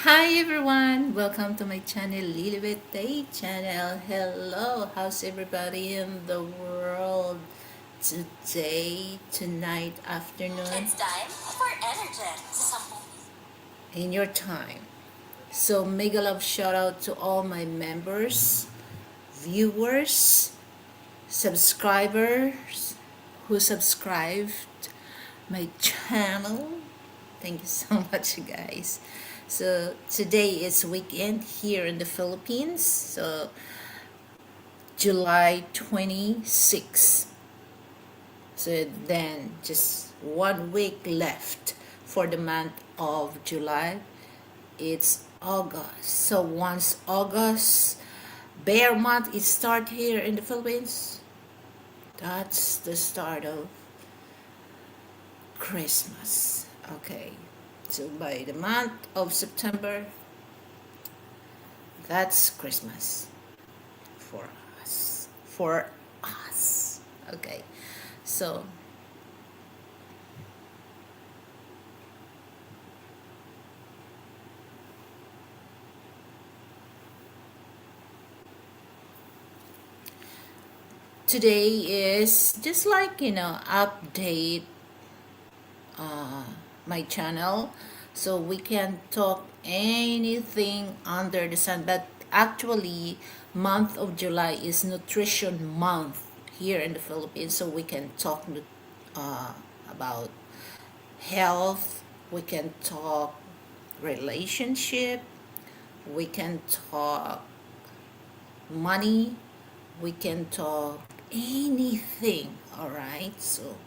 Hi everyone, welcome to my channel, Lilibet Day channel. Hello, how's everybody in the world today, tonight, afternoon, It's time for Energen. in your time? So mega love shout out to all my members, viewers, subscribers who subscribed my channel. Thank you so much, guys. So today is weekend here in the Philippines. So July 26th. So then just 1 week left for the month of July. It's August. So once August bear month is start here in the Philippines, that's the start of Christmas. Okay. So by the month of September, that's Christmas for us. For us. Okay. So today is just like, update uh, my channel so we can talk anything under the sun. But actually, month of July is nutrition month here in the Philippines, so we can talk uh, about health, we can talk relationship, we can talk money, we can talk anything. All right, so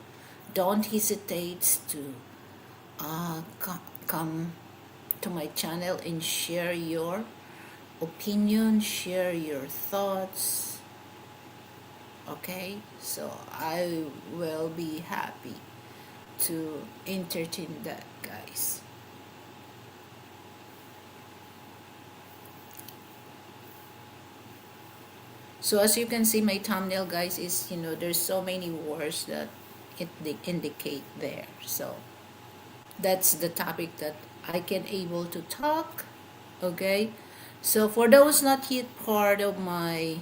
don't hesitate to come to my channel and share your opinion, share your thoughts. Okay, so I will be happy to entertain that, guys. So as you can see, my thumbnail, guys, is, there's so many words that they indicate there. So that's the topic that I can able to talk. Okay, so for those not yet part of my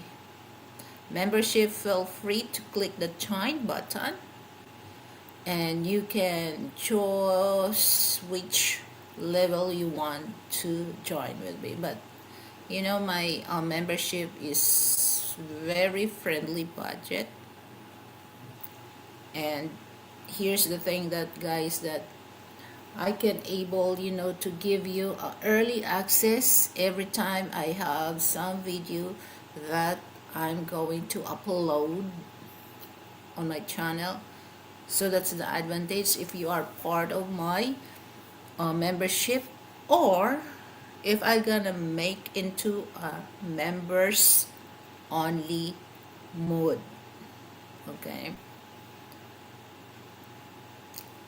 membership, feel free to click the join button and you can choose which level you want to join with me. But my membership is very friendly budget. And here's the thing, that guys, that I can able, to give you early access every time I have some video that I'm going to upload on my channel. So that's the advantage if you are part of my membership, or if I gonna make into a members only mode. Okay.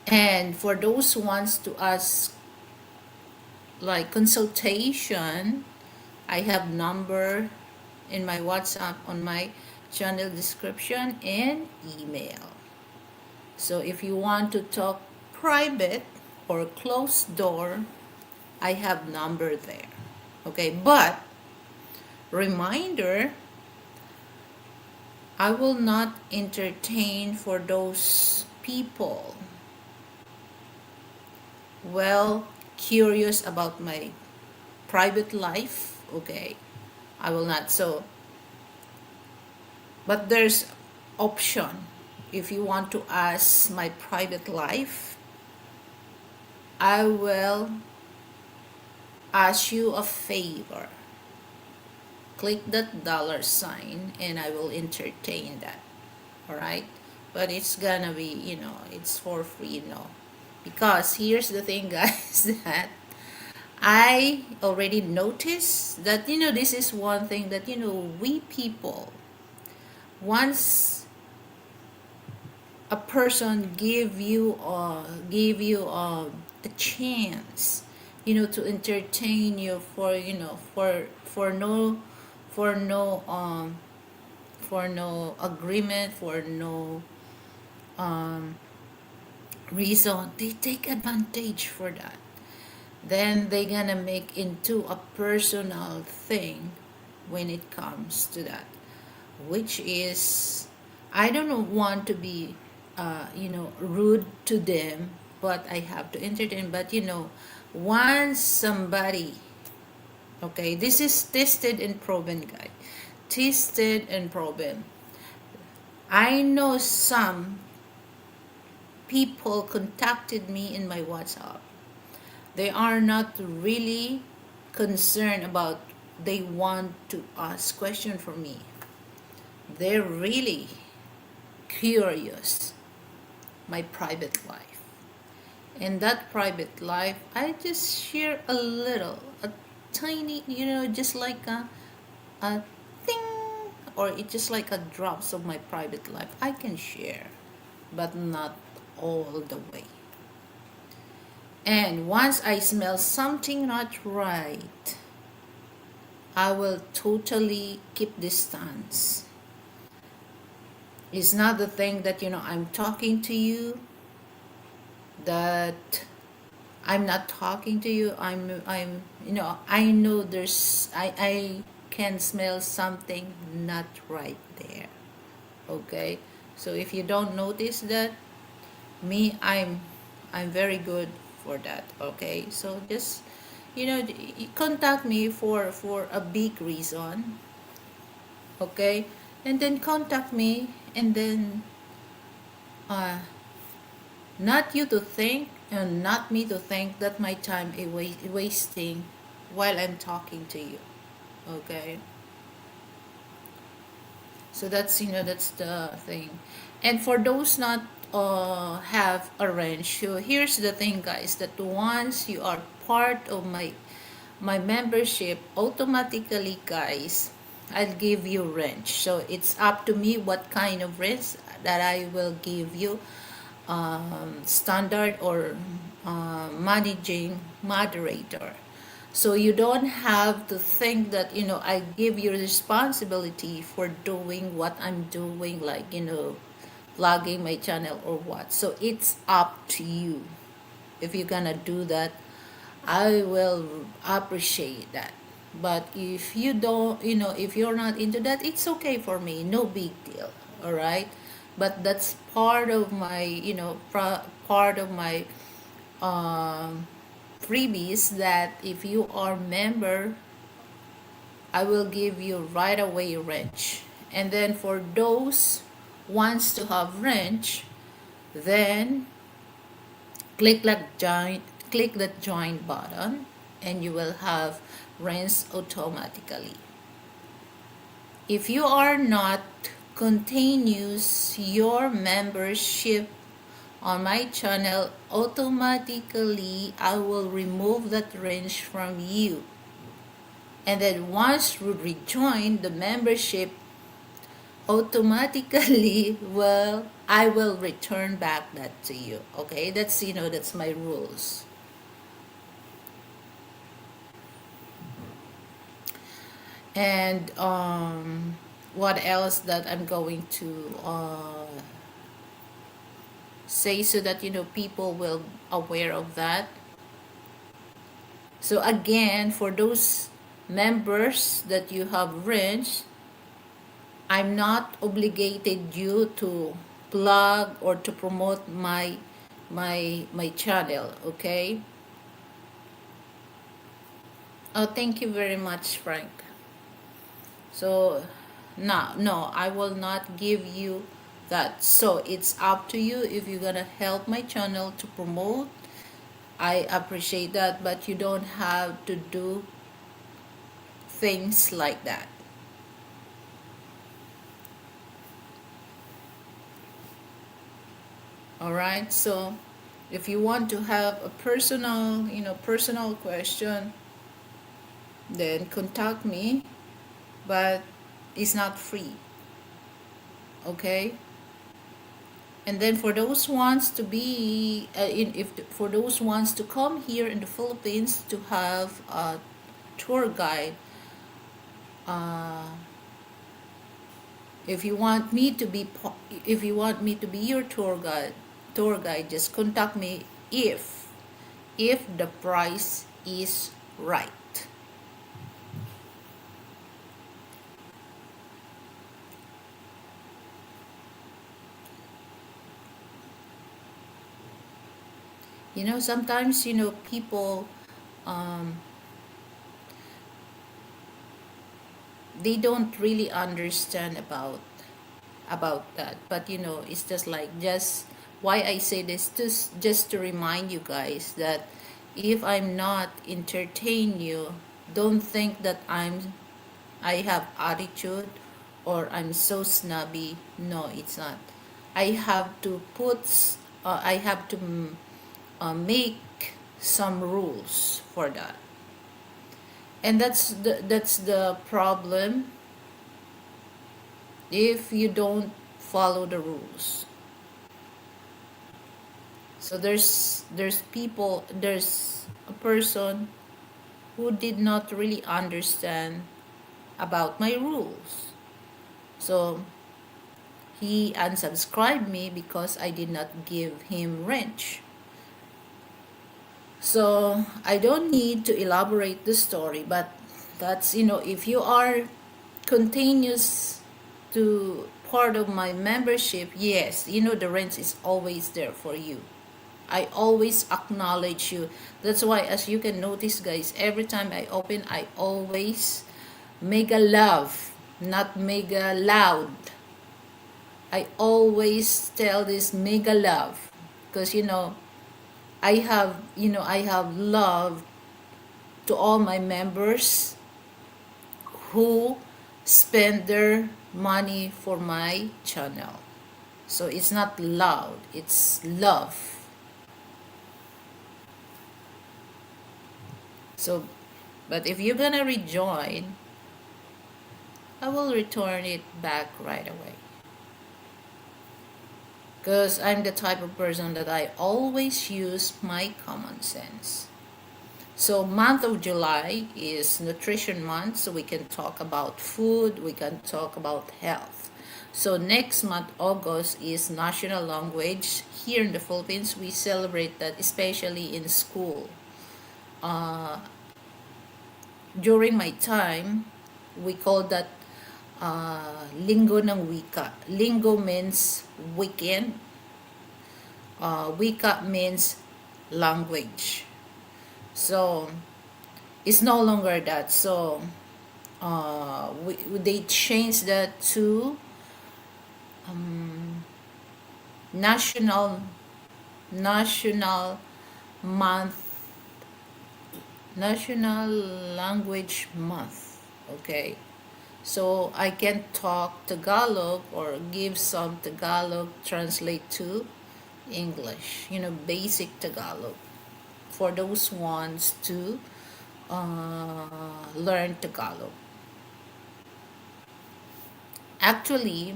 And for those wants to ask like consultation, I have number in my WhatsApp on my channel description and email. So if you want to talk private or closed door, I have number there. Okay, but reminder, I will not entertain for those people well curious about my private life. Okay, I will not. So but there's option. If you want to ask my private life, I will ask you a favor. Click that dollar sign and I will entertain that. All right, but it's gonna be, it's for free, because here's the thing, guys, that I already noticed that, this is one thing that, we people, once a person give you a chance, to entertain you for, for no for no agreement, for no um reason, they take advantage for that. then they're gonna make into a personal thing when it comes to that, which is, I don't want to be rude to them, but I have to entertain. But once somebody, okay, this is tested and proven, guys. Tested and proven. I know some people contacted me in my WhatsApp. They are not really concerned about, they want to ask question for me. They're really curious my private life. In that private life, I just share a little, a tiny, just like a thing, or it's just like a drops of my private life. I can share, but not all the way. And once I smell something not right, I will totally keep distance. It's not the thing that I'm talking to you, that I'm not talking to you. I know I can smell something not right there. Okay? So if you don't notice that, me, I'm very good for that. Okay? So just contact me for a big reason. Okay? And then contact me, and then uh not you to think, and not me to think that my time is wasting while I'm talking to you. Okay? So that's the thing. And for those not have arranged, so here's the thing, guys, that once you are part of my membership, automatically, guys, I'll give you range. So it's up to me what kind of range that I will give you, standard or managing moderator. So you don't have to think that I give you responsibility for doing what I'm doing, like vlogging my channel or what. So it's up to you. If you're gonna do that, I will appreciate that. But if you don't, if you're not into that, it's okay for me. No big deal. All right. But that's part of my, part of my um, freebies, that if you are member, I will give you right away range. And then for those wants to have range, then click that join button, and you will have rinse automatically. If you are not continues your membership on my channel, automatically I will remove that range from you. And then once you rejoin the membership, automatically I will return back that to you. Okay, that's my rules. And what else that I'm going to say, so that people will aware of that. So again, for those members that you have range, I'm not obligated you to plug or to promote my channel. Okay. Oh, thank you very much, Frank. So no, I will not give you that. So it's up to you. If you're gonna help my channel to promote, I appreciate that, but you don't have to do things like that. All right. So if you want to have a personal question, then contact me, but it's not free. Okay. And then for those ones to be if for those ones to come here in the Philippines to have a tour guide, uh, if you want me to be your tour guide, just contact me if the price is right. Sometimes, people, um, they don't really understand about that. But it's just why I say this, just to remind you guys that if I'm not entertain you, don't think that I have attitude or I'm so snobby. No, it's not. I have to I have to make some rules for that. And that's the problem if you don't follow the rules. So there's a person who did not really understand about my rules. So he unsubscribed me because I did not give him wrench. So I don't need to elaborate the story, but that's, if you are continuous to part of my membership, yes, the rent is always there for you. I always acknowledge you. That's why, as you can notice, guys, every time I open, I always mega love, not mega loud. I always tell this mega love because I have love to all my members who spend their money for my channel. So it's not loud, it's love. So, but if you're gonna rejoin, I will return it back right away. Because I'm the type of person that I always use my common sense. So month of July is nutrition month, so we can talk about food, we can talk about health. So next month, August, is national language. Here in the Philippines, we celebrate that, especially in school. Uh, During my time, we call that Linggo ng Wika. Linggo means weekend. Wika means language. So it's no longer that. So they changed that to national national month, national language month. Okay, so I can talk Tagalog or give some Tagalog translate to English, basic Tagalog, for those ones to learn Tagalog. Actually,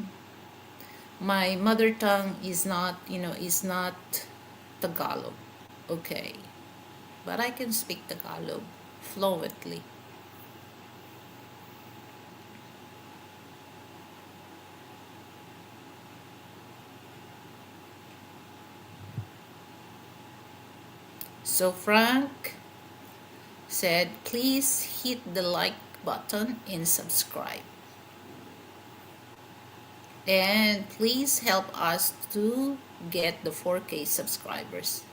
my mother tongue is not Tagalog. Okay, but I can speak Tagalog fluently. So Frank said, please hit the like button and subscribe. And please help us to get the 4K subscribers.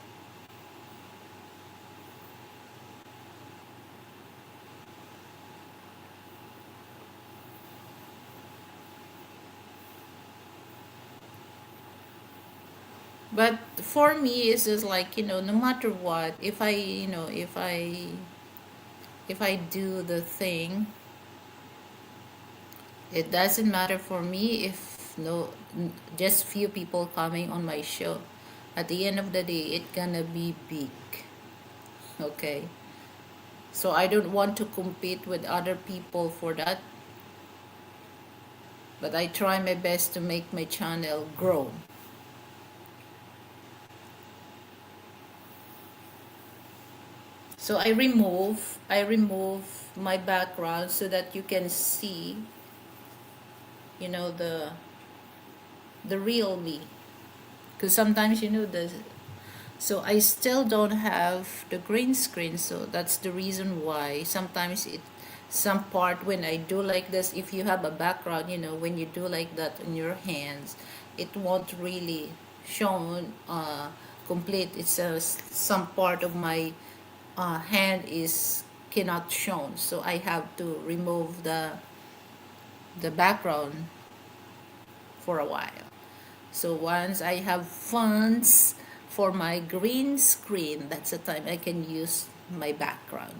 But for me, it's just like, no matter what, if I do the thing, it doesn't matter for me if just few people coming on my show. At the end of the day, it's gonna be big. Okay, so I don't want to compete with other people for that, but I try my best to make my channel grow. So I remove my background so that you can see, the real me. Because sometimes, So I still don't have the green screen, so that's the reason why sometimes some part when I do like this, if you have a background, when you do like that in your hands, it won't really shown complete. It's some part of my hand is cannot shown, so I have to remove the background for a while. So once I have funds for my green screen, that's the time I can use my background.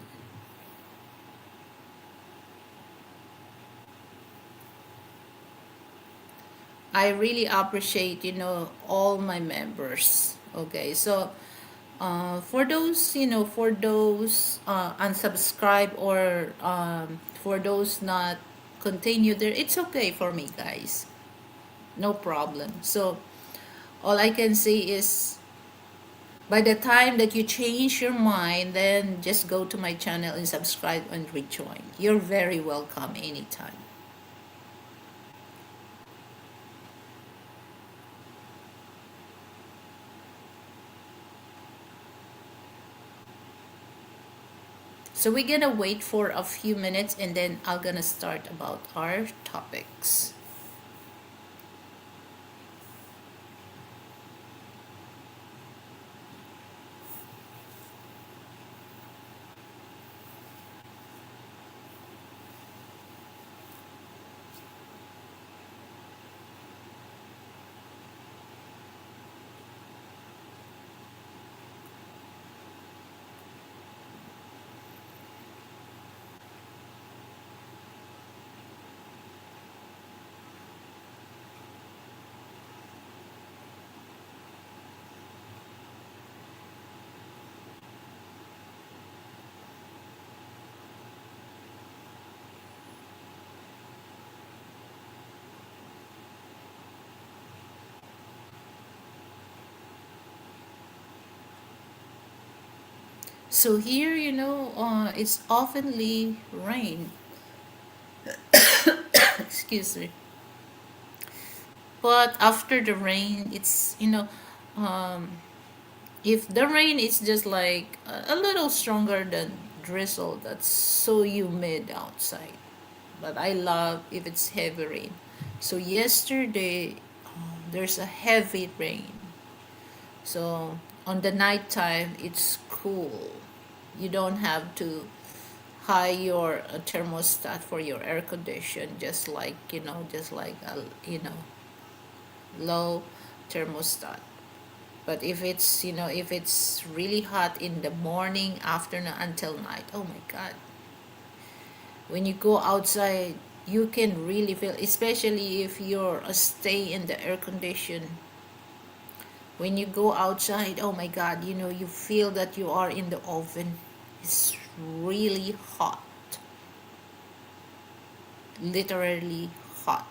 I really appreciate, all my members. Okay, so for those unsubscribe or for those not continue there, it's okay for me, guys. No problem. So all I can say is by the time that you change your mind, then just go to my channel and subscribe and rejoin. You're very welcome anytime. So we're gonna wait for a few minutes and then I'm gonna start about our topics. So here, it's oftenly rain. Excuse me. But after the rain, um, if the rain is just like a little stronger than drizzle, that's so humid outside. But I love if it's heavy rain. So yesterday, there's a heavy rain. So on the nighttime, it's cool. You don't have to high your thermostat for your air condition, just like a low thermostat. But if it's really hot in the morning, afternoon until night, oh my god, when you go outside, you can really feel, especially if you're stay in the air condition. When you go outside, oh my god, you feel that you are in the oven. It's really hot, literally hot.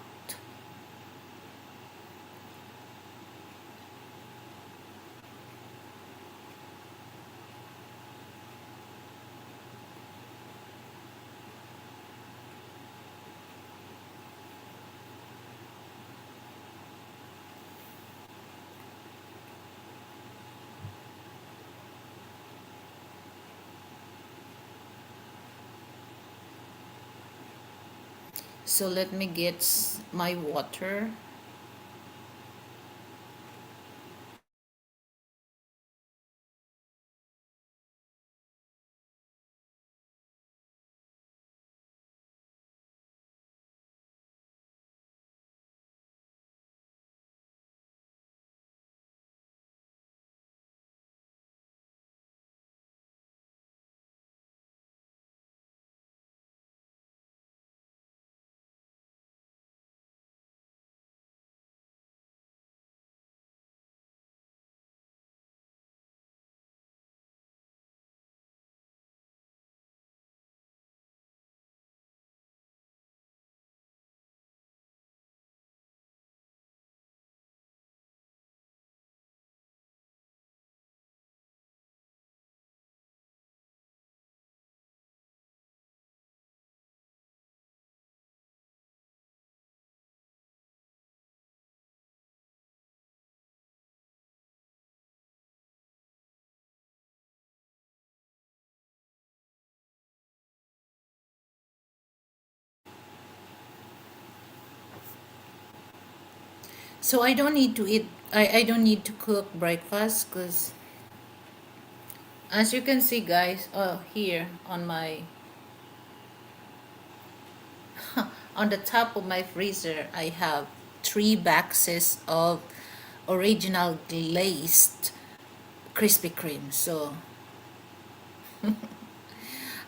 So let me get my water. So I don't need to eat, I don't need to cook breakfast because as you can see guys, here on my on the top of my freezer, I have 3 boxes of original glazed Krispy Kreme. So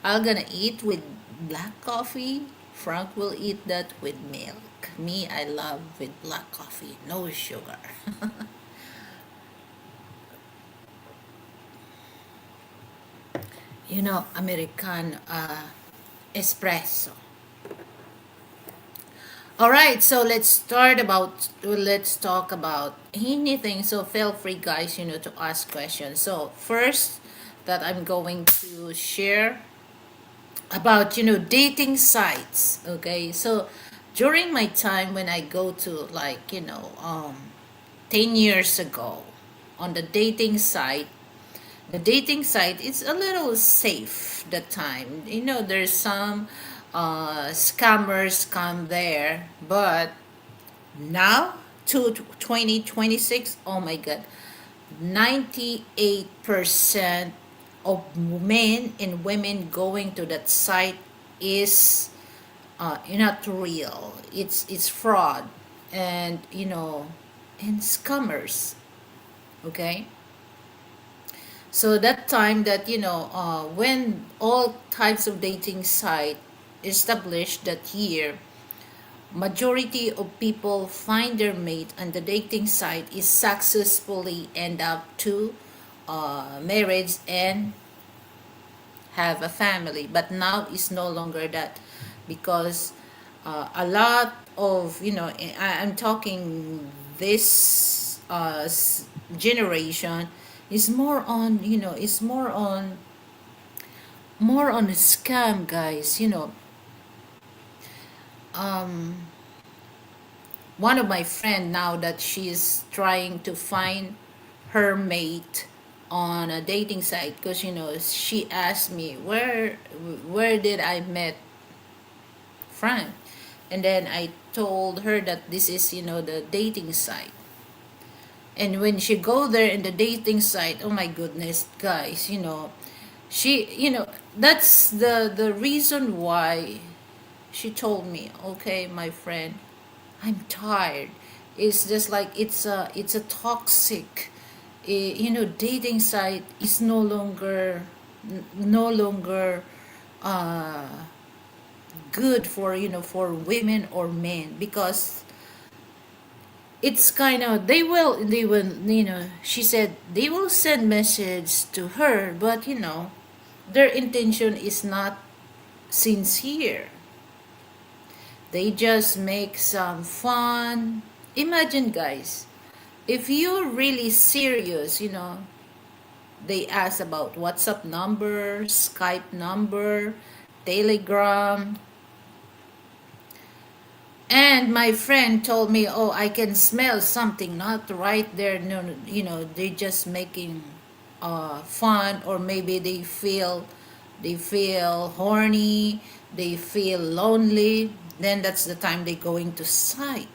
I'm gonna eat with black coffee. Frank will eat that with milk. Me, I love with black coffee, no sugar. American espresso. All right, so let's talk about anything. So feel free, guys, to ask questions. So first, that I'm going to share about dating sites. Okay, so during my time when I go to, like, 10 years ago, on the dating site is a little safe that time. There's some scammers come there, but now to 2026, oh my god, 98% of men and women going to that site is not real. It's fraud, and and scammers. Okay, so that time that when all types of dating site established that year, majority of people find their mate on the dating site is successfully end up to marriage and have a family. But now it's no longer that, because a lot of I'm talking this generation is more on is more on a scam, guys. Um one of my friend now that she's trying to find her mate on a dating site, because she asked me where did I met Frank, and then I told her that this is the dating site. And when she go there in the dating site, oh my goodness, guys, she that's the reason why she told me, okay, my friend, I'm tired. It's just like it's a toxic, dating site is no longer uh good for for women or men, because it's kind of, they will she said they will send message to her, but their intention is not sincere. They just make some fun. Imagine, guys, if you're really serious, they ask about WhatsApp number, Skype number, Telegram. And my friend told me, oh, I can smell something not right there. No, no, they're just making fun, or maybe they feel horny, they feel lonely. Then that's the time they going to site.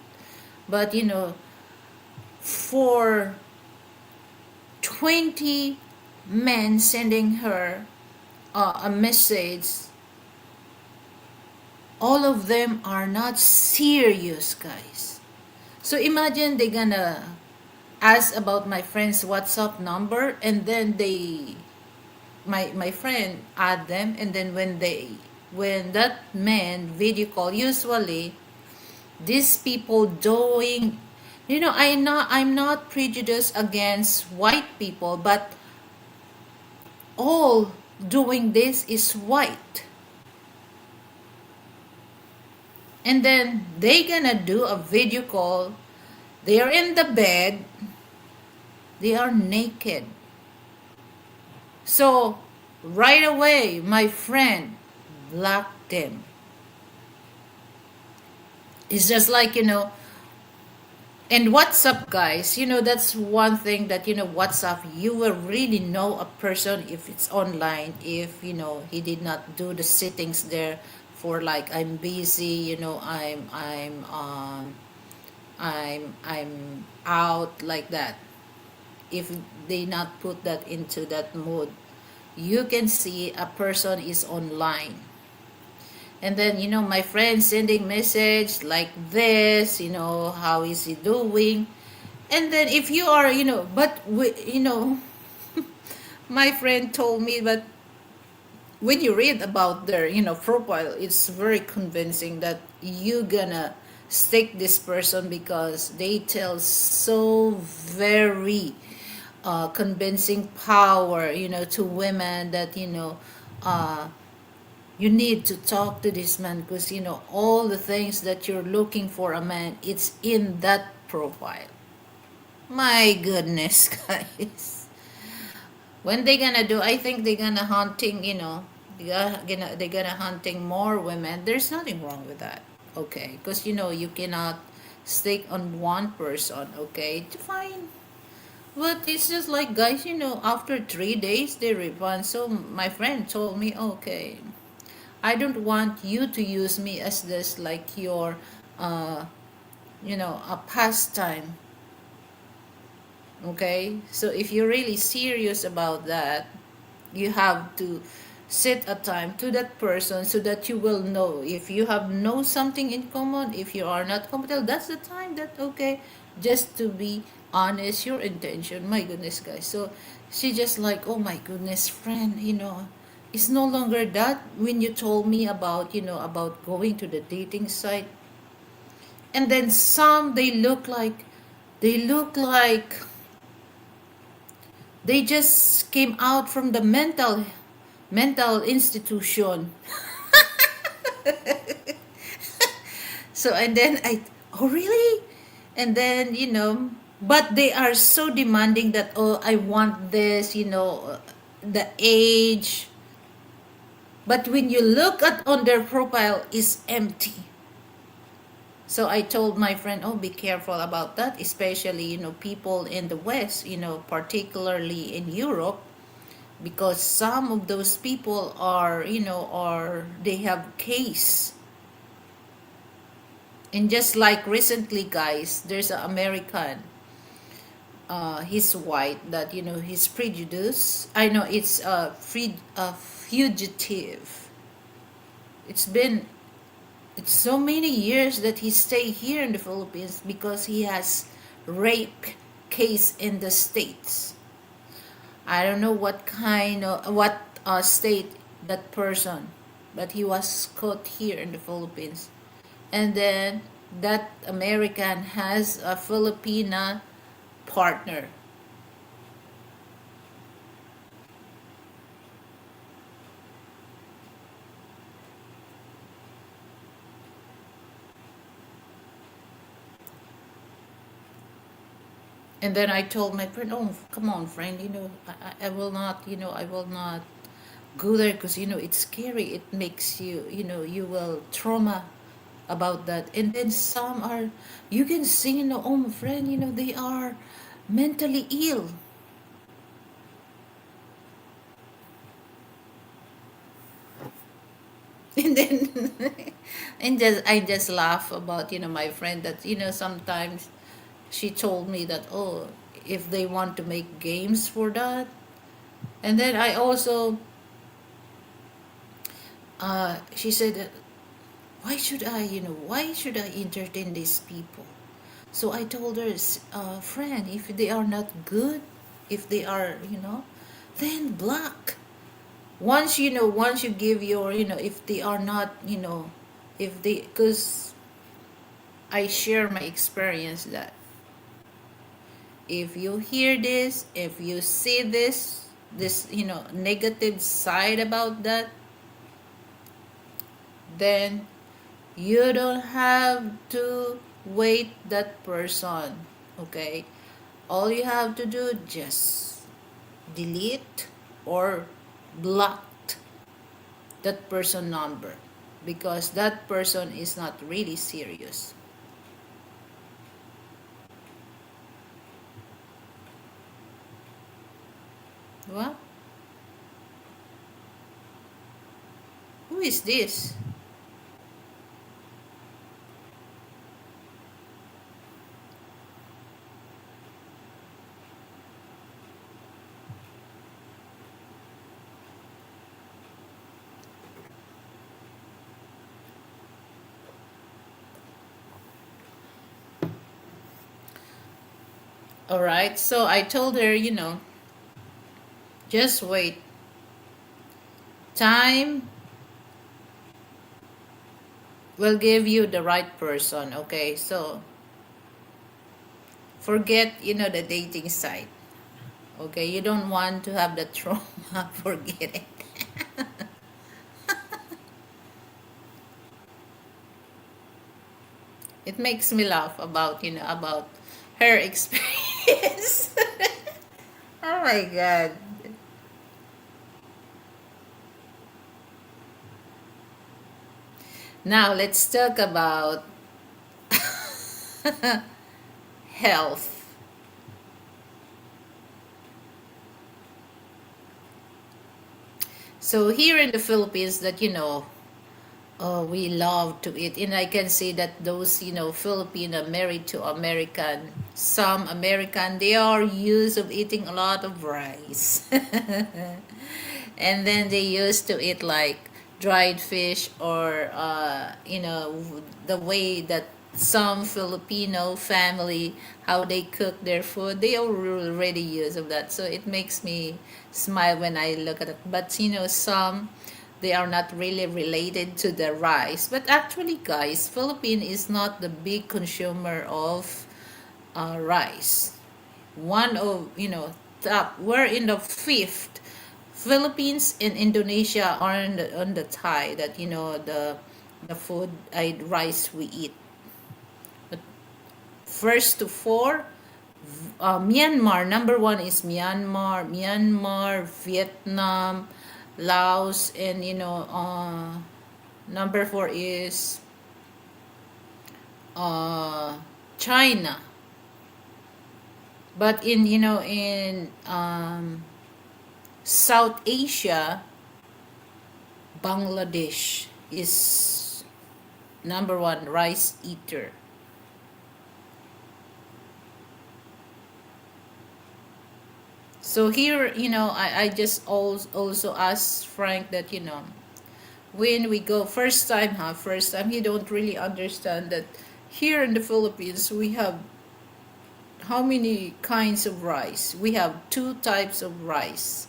But for 20 men sending her a message, all of them are not serious, guys. So imagine they gonna ask about my friend's WhatsApp number, and then my friend add them, and then when that man video call, usually these people doing, I'm not prejudiced against white people, but all doing this is white. And then they gonna do a video call. They are in the bed. They are naked. So right away, my friend blocked them. It's just like, and WhatsApp, guys, that's one thing that, WhatsApp, you will really know a person if it's online, if, he did not do the settings there for, like, I'm busy, I'm I'm out like that. If they not put that into that mood, you can see a person is online. And then, my friend sending message like this, how is he doing? And then if you are, but my friend told me, but when you read about their, profile, it's very convincing that you gonna stick this person because they tell so very convincing power, to women that, uh, you need to talk to this man because, all the things that you're looking for a man, it's in that profile. My goodness, guys. When they gonna do? I think they gonna hunting. They gonna hunting more women. There's nothing wrong with that. Okay, because you cannot stick on one person. Okay, fine. But it's just like guys. After 3 days they respond. So my friend told me, okay, I don't want you to use me as this like your, uh, a pastime. Okay, so if you're really serious about that, you have to set a time to that person so that you will know if you have know something in common. If you are not compatible, that's the time that, okay, just to be honest your intention. My goodness, guys. So she just like, oh my goodness, friend, it's no longer that when you told me about, about going to the dating site. And then some, they look like they just came out from the mental institution. So and then oh really? And then, but they are so demanding that, oh, I want this, the age. But when you look at on their profile, is empty. So I told my friend, oh, be careful about that, especially, people in the West, particularly in Europe, because some of those people are, they have case. And just like recently, guys, there's an American, he's white, that, he's prejudiced. I know it's a fugitive. It's been it's so many years that he stay here in the Philippines because he has rape case in the States. I don't know what state that person, but he was caught here in the Philippines. And then that American has a Filipina partner. And then I told my friend, oh, come on, friend, I will not, I will not go there because, it's scary. It makes you, you will trauma about that. And then some are, you can see, oh, my friend, they are mentally ill. And then, I just laugh about, my friend that, sometimes she told me that, oh, if they want to make games for that. And then I also, she said that, why should I entertain these people? So I told her, friend, if they are not good, if they are, then block. Once you give your, if they are not, if they, because I share my experience that if you hear this, if you see this, negative side about that, then you don't have to wait that person. Okay, all you have to do, just delete or block that person number, because that person is not really serious. What? Who is this? All right. So I told her, just wait. Time will give you the right person. Okay. So forget, the dating site. Okay. You don't want to have the trauma. Forget it. It makes me laugh about, about her experience. Oh my God. Now let's talk about health. So here in the Philippines, that we love to eat, and I can say that those Filipino married to American, some American, they are used of eating a lot of rice, and then they used to eat like dried fish, or the way that some Filipino family, how they cook their food, they are already used of that. So it makes me smile when I look at it. But some, they are not really related to the rice. But actually, guys, Philippine is not the big consumer of rice. One of, top, we're in the fifth. Philippines and Indonesia are on the tie that, the food, rice we eat. But first to four, Myanmar, number one is Myanmar, Vietnam, Laos, and number four is uh, China. But in South Asia, Bangladesh is number one rice eater. So here, I just also asked Frank that, when we go first time, he don't really understand that here in the Philippines we have how many kinds of rice. We have two types of rice,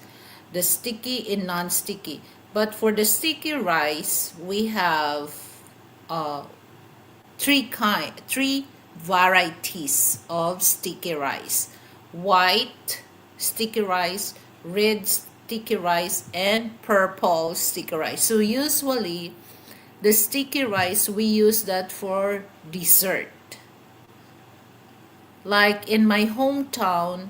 the sticky and non-sticky. But for the sticky rice, we have uh, three varieties of sticky rice: white sticky rice, red sticky rice, and purple sticky rice. So usually the sticky rice, we use that for dessert. Like in my hometown,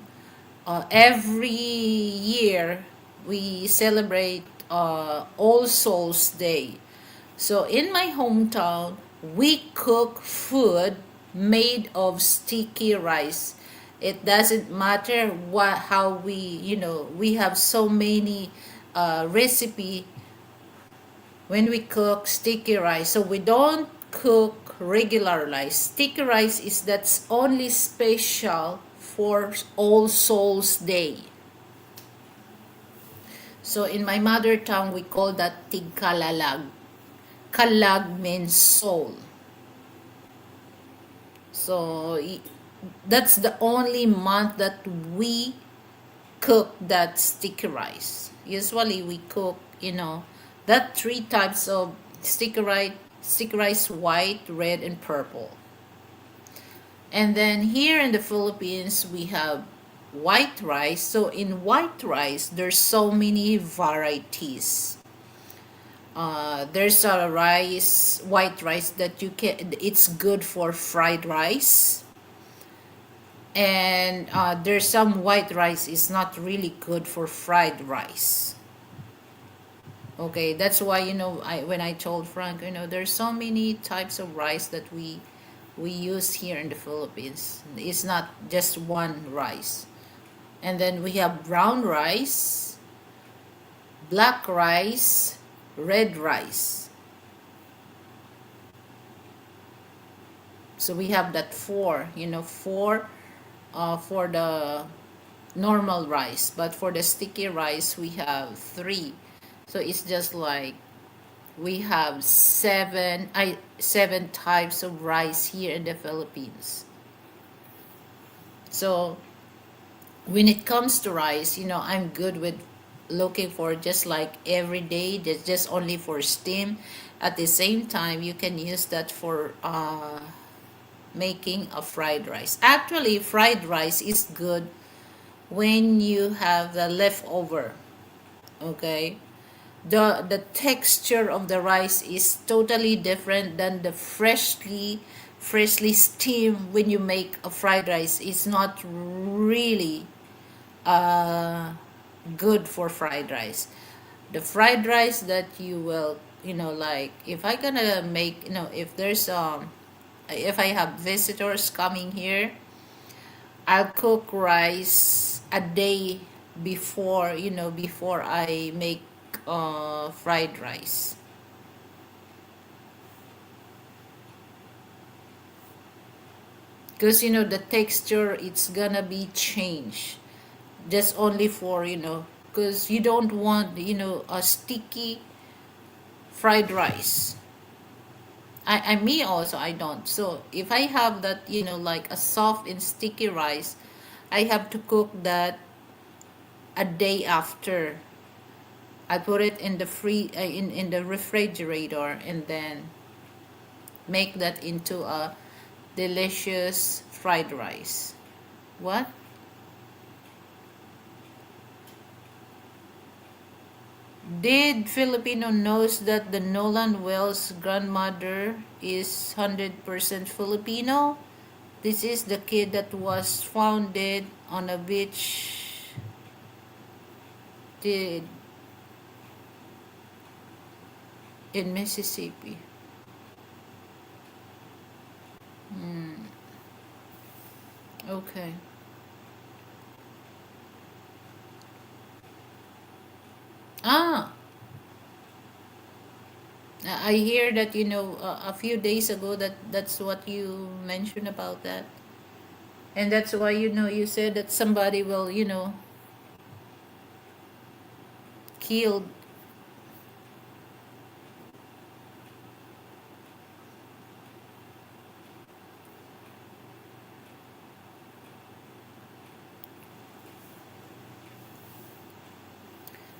every year we celebrate All Souls Day. So in my hometown, we cook food made of sticky rice. It doesn't matter how we have so many recipe when we cook sticky rice. So we don't cook regular rice. Sticky rice is that's only special for All Souls Day. So in my mother tongue, we call that tigkalalag. Kalag means soul. So that's the only month that we cook that sticky rice. Usually we cook, that three types of sticky rice, white, red, and purple. And then here in the Philippines, we have white rice. So in white rice, there's so many varieties. There's a white rice that it's good for fried rice. And there's some white rice is not really good for fried rice. Okay, that's why, when I told Frank, there's so many types of rice that we use here in the Philippines. It's not just one rice. And then we have brown rice, black rice, red rice. So we have that four for the normal rice. But for the sticky rice, we have three. So it's just like we have seven types of rice here in the Philippines. So when it comes to rice, I'm good with looking for just like every day, just only for steam. At the same time, you can use that for making a fried rice. Actually, fried rice is good when you have the leftover, okay? The texture of the rice is totally different than the freshly steamed. When you make a fried rice, it's not really uh, good for fried rice. The fried rice that you will, like if I gonna make, if there's if I have visitors coming here, I'll cook rice a day before, before I make fried rice. Because the texture, it's gonna be changed just only for, because you don't want, a sticky fried rice. I me also, I don't. So if I have that, like a soft and sticky rice, I have to cook that a day after. I put it in the in the refrigerator, and then make that into a delicious fried rice. What? Did Filipino knows that the Nolan Wells grandmother is 100% Filipino? This is the kid that was founded on a beach did in Mississippi. Hmm. Okay. Ah, I hear that, a few days ago, that's what you mentioned about that. And that's why, you said that somebody will, killed.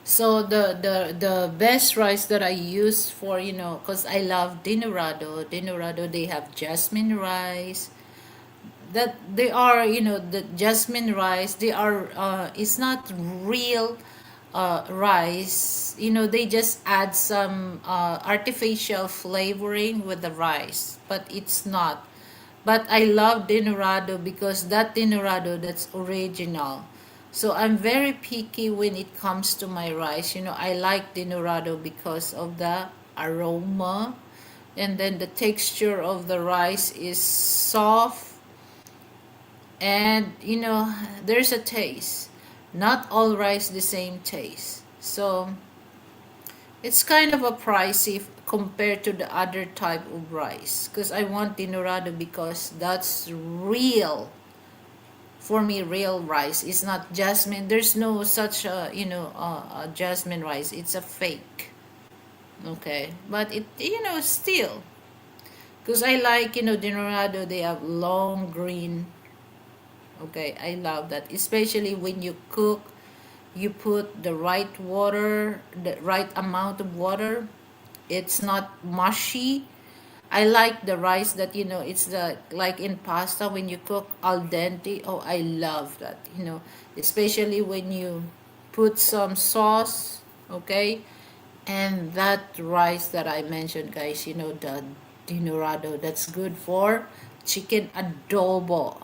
So the best rice that I use for, because I love Dinorado. Dinorado, they have jasmine rice. That they are, the jasmine rice. They are. It's not real rice. They just add some artificial flavoring with the rice, but it's not. But I love Dinorado because that Dinorado, that's original. So I'm very picky when it comes to my rice. I like Dinorado because of the aroma, and then the texture of the rice is soft, and there's a taste. Not all rice the same taste. So it's kind of a pricey compared to the other type of rice, because I want Dinorado because that's real. For me, real rice is not jasmine. There's no such a, a jasmine rice. It's a fake. Okay, but it, still, because I like, Dinorado, they have long green. Okay, I love that, especially when you cook, you put the right water, the right amount of water. It's not mushy. I like the rice that, it's the like in pasta when you cook al dente. Oh, I love that, especially when you put some sauce, okay? And that rice that I mentioned, guys, the dinorado, that's good for chicken adobo.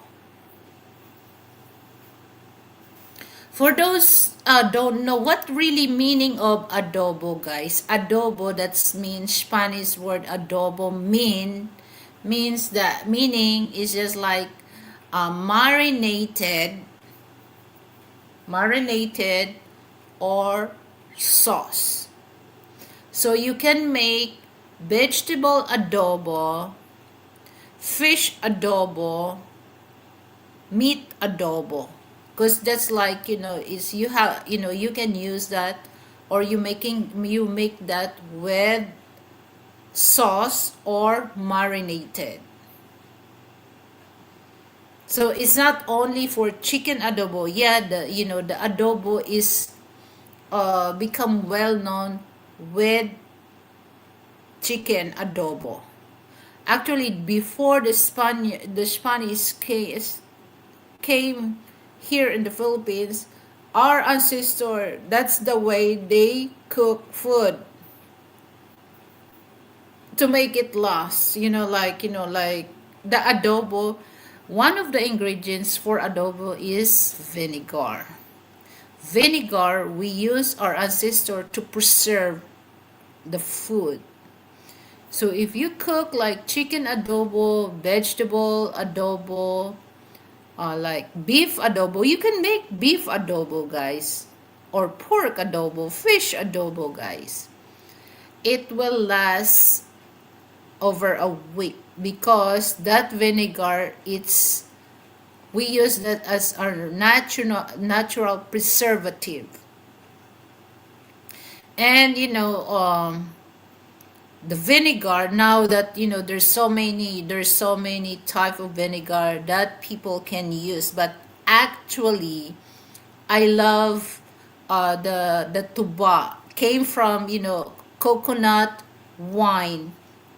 For those don't know what really meaning of adobo, guys, adobo, that's means Spanish word adobo means that meaning is just like marinated, marinated or sauce. So you can make vegetable adobo, fish adobo, meat adobo, because that's like, is you have, you can use that, or you make that with sauce or marinated. So it's not only for chicken adobo. Yeah, the adobo is become well known with chicken adobo. Actually, before the Spanish came here in the Philippines, our ancestor, that's the way they cook food to make it last. Like the adobo, one of the ingredients for adobo is vinegar. Vinegar we use our ancestor to preserve the food. So if you cook like chicken adobo, vegetable adobo, like beef adobo, you can make beef adobo, guys, or pork adobo, fish adobo, guys. It will last over a week because that vinegar, it's we use that as our natural preservative. And the vinegar, now that there's so many type of vinegar that people can use, but actually I love the tuba came from coconut wine.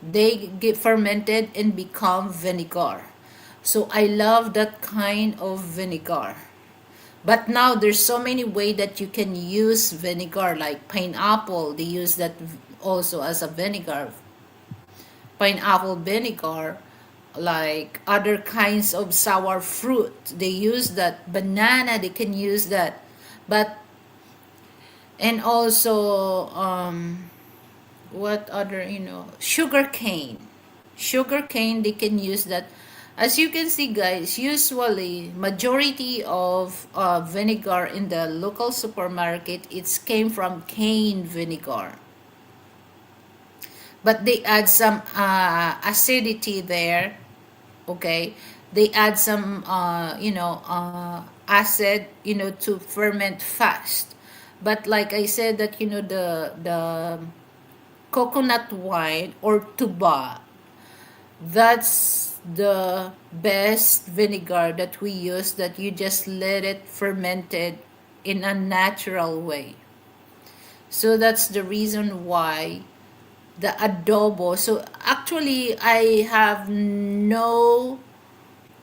They get fermented and become vinegar. So I love that kind of vinegar. But now there's so many way that you can use vinegar, like pineapple. They use that also as a vinegar. Pineapple vinegar, like other kinds of sour fruit. They use that. Banana, they can use that. But and also what other, sugar cane. Sugar cane, they can use that. As you can see, guys, usually majority of vinegar in the local supermarket, it's came from cane vinegar, but they add some acidity there. Okay, they add some acid, to ferment fast. But like I said, that the coconut wine or tuba, that's the best vinegar that we use, that you just let it fermented in a natural way. So that's the reason why the adobo. So actually I have no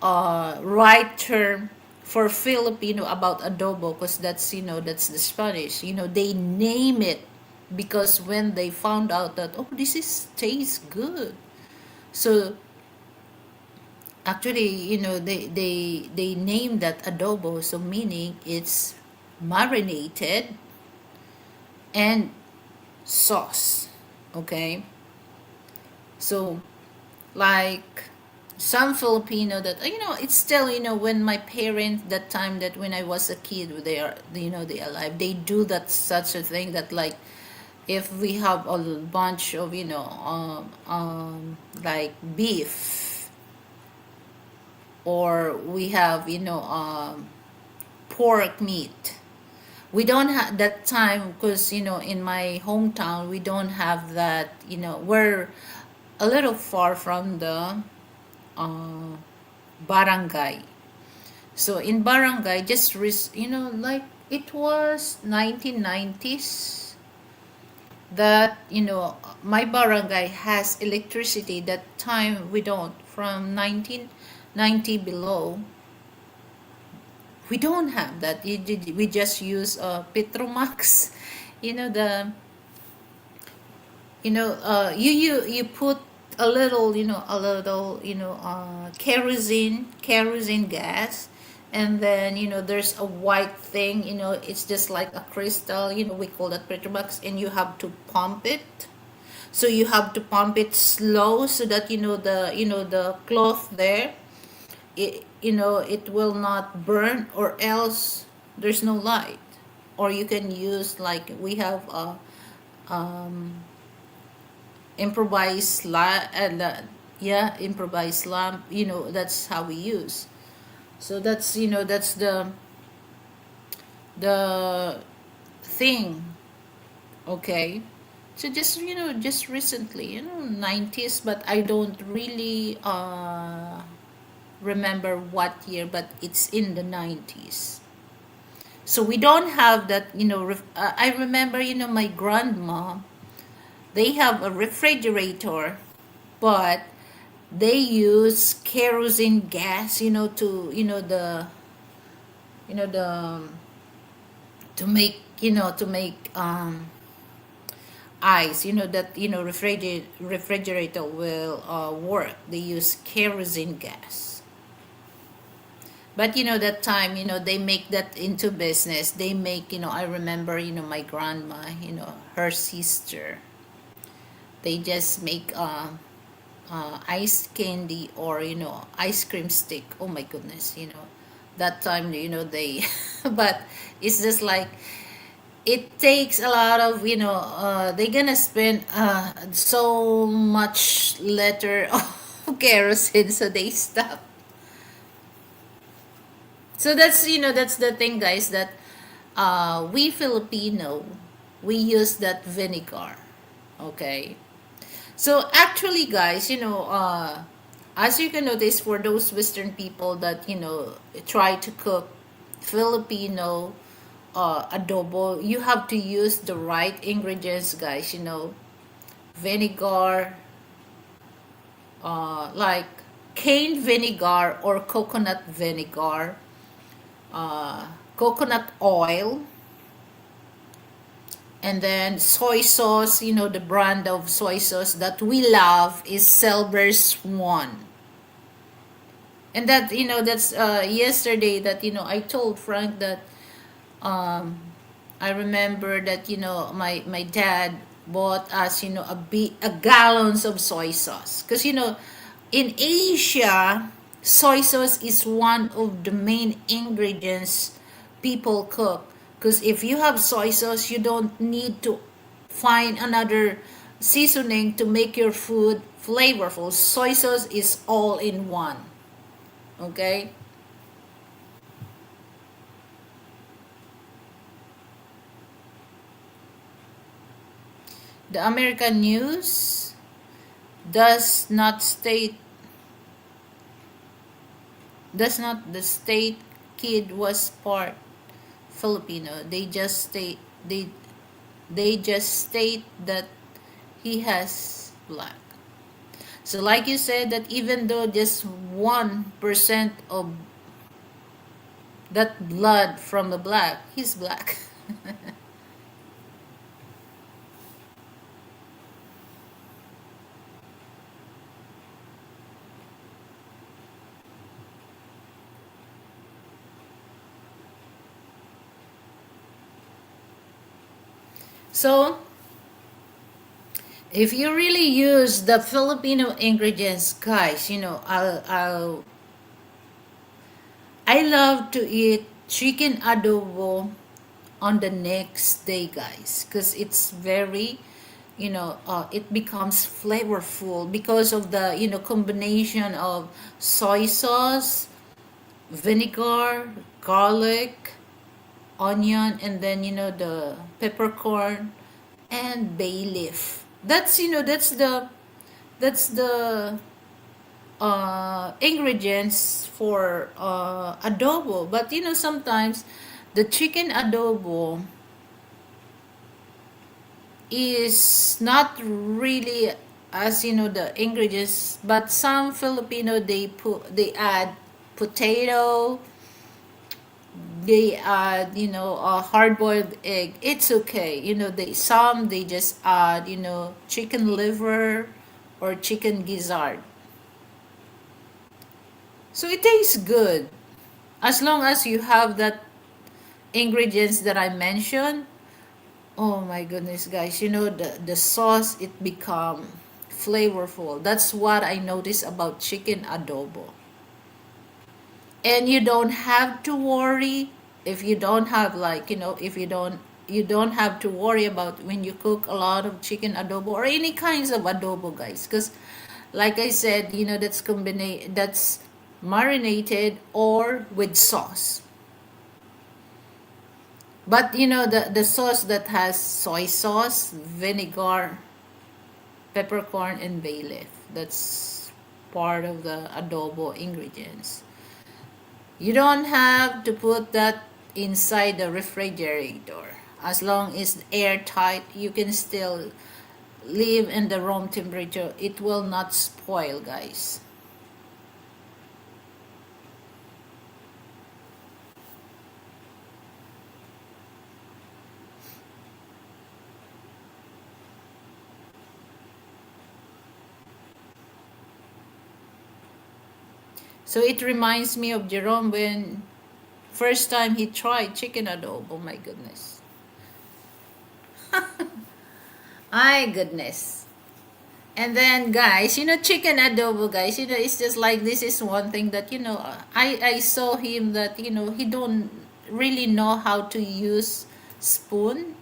right term for Filipino about adobo, because that's the Spanish. They name it because when they found out that, oh, this is tastes good. So actually, they name that adobo, so meaning it's marinated and sauce. Okay, so like some Filipino that it's still, when my parents, that time, that when I was a kid, they are, they alive, they do that, such a thing, that like if we have a bunch of like beef, or we have pork meat. We don't have that time, because in my hometown we don't have that. We're a little far from the uh, barangay. So in barangay, just like it was 1990s, that my barangay has electricity. That time we don't. From 1990 below, we don't have that. We just use Petromax. The you put a little kerosene gas, and then there's a white thing. It's just like a crystal. We call that Petromax, and you have to pump it. So you have to pump it slow, so that the cloth there, it will not burn, or else there's no light. Or you can use, like we have a improvised yeah, improvised lamp. That's how we use. So that's the thing. Okay, so just recently, 90s, but I don't really remember what year, but it's in the 90s. So we don't have that, I remember, my grandma, they have a refrigerator, but they use kerosene gas, to, the to make, ice, that, refrigerator will work. They use kerosene gas. But that time, they make that into business. They make, I remember, my grandma, her sister, they just make ice candy, or ice cream stick. Oh my goodness, that time, they but it's just like, it takes a lot of, they're gonna spend so much liter of kerosene, so they stop. So that's, that's the thing, guys, that we Filipino, we use that vinegar. Okay. So actually, guys, as you can notice, for those Western people that, try to cook Filipino adobo, you have to use the right ingredients, guys. Vinegar, like cane vinegar or coconut vinegar, coconut oil, and then soy sauce. The brand of soy sauce that we love is Silver Swan. And that, that's yesterday that, I told Frank that, I remember that, my dad bought us, a gallons of soy sauce. Because, in Asia, soy sauce is one of the main ingredients people cook. Because if you have soy sauce, you don't need to find another seasoning to make your food flavorful. Soy sauce is all in one. Okay? The American news does not state the state kid was part Filipino. They just state that he has black. So like you said, that even though just 1% of that blood from the black, he's black. So if you really use the Filipino ingredients, guys, I love to eat chicken adobo on the next day, guys, because it's very, it becomes flavorful because of the, combination of soy sauce, vinegar, garlic, onion, and then, the peppercorn and bay leaf. That's, that's the ingredients for adobo. But sometimes the chicken adobo is not really, as the ingredients, but some Filipino, they add potato, they add, a hard-boiled egg. It's okay. They just add, chicken liver or chicken gizzard. So it tastes good as long as you have that ingredients that I mentioned. Oh my goodness, guys, the sauce, it become flavorful. That's what I noticed about chicken adobo. And you don't have to worry if you don't have, like, if you don't have to worry about when you cook a lot of chicken adobo or any kinds of adobo, guys, because like I said, that's marinated or with sauce. But the sauce that has soy sauce, vinegar, peppercorn, and bay leaf, that's part of the adobo ingredients. You don't have to put that inside the refrigerator. As long as airtight, you can still live in the room temperature. It will not spoil, guys. So it reminds me of Jerome when first time he tried chicken adobo. Oh my goodness. My goodness. And then guys, chicken adobo guys, it's just like this is one thing that I saw him that he don't really know how to use spoon.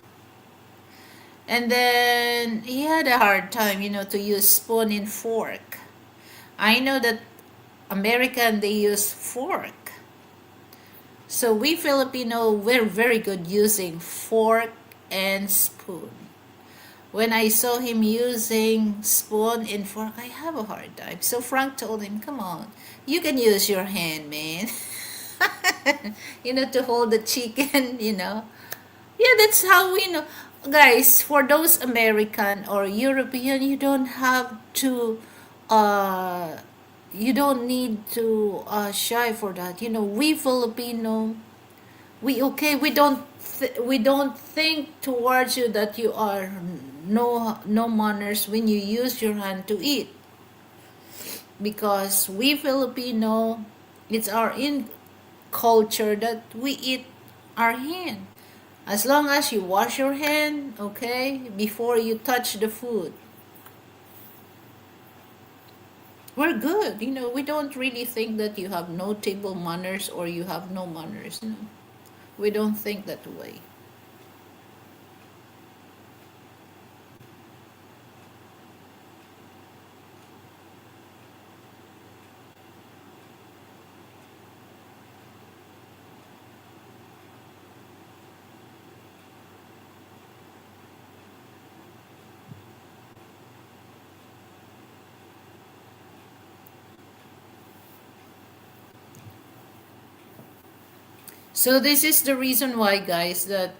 And then he had a hard time, to use spoon and fork. I know that American they use fork. So we Filipino we're very good using fork and spoon. When I saw him using spoon and fork, I have a hard time. So Frank told him, "Come on, you can use your hand, man." To hold the chicken. Yeah, that's how we know. Guys, for those American or European, uh, you don't need to shy for that. We Filipino, we don't think towards you that you are no manners when you use your hand to eat, because we Filipino, it's our in culture that we eat our hand. As long as you wash your hand, okay, before you touch the food, we're good. We don't really think that you have no table manners or you have no manners. We don't think that way. So this is the reason why, guys, that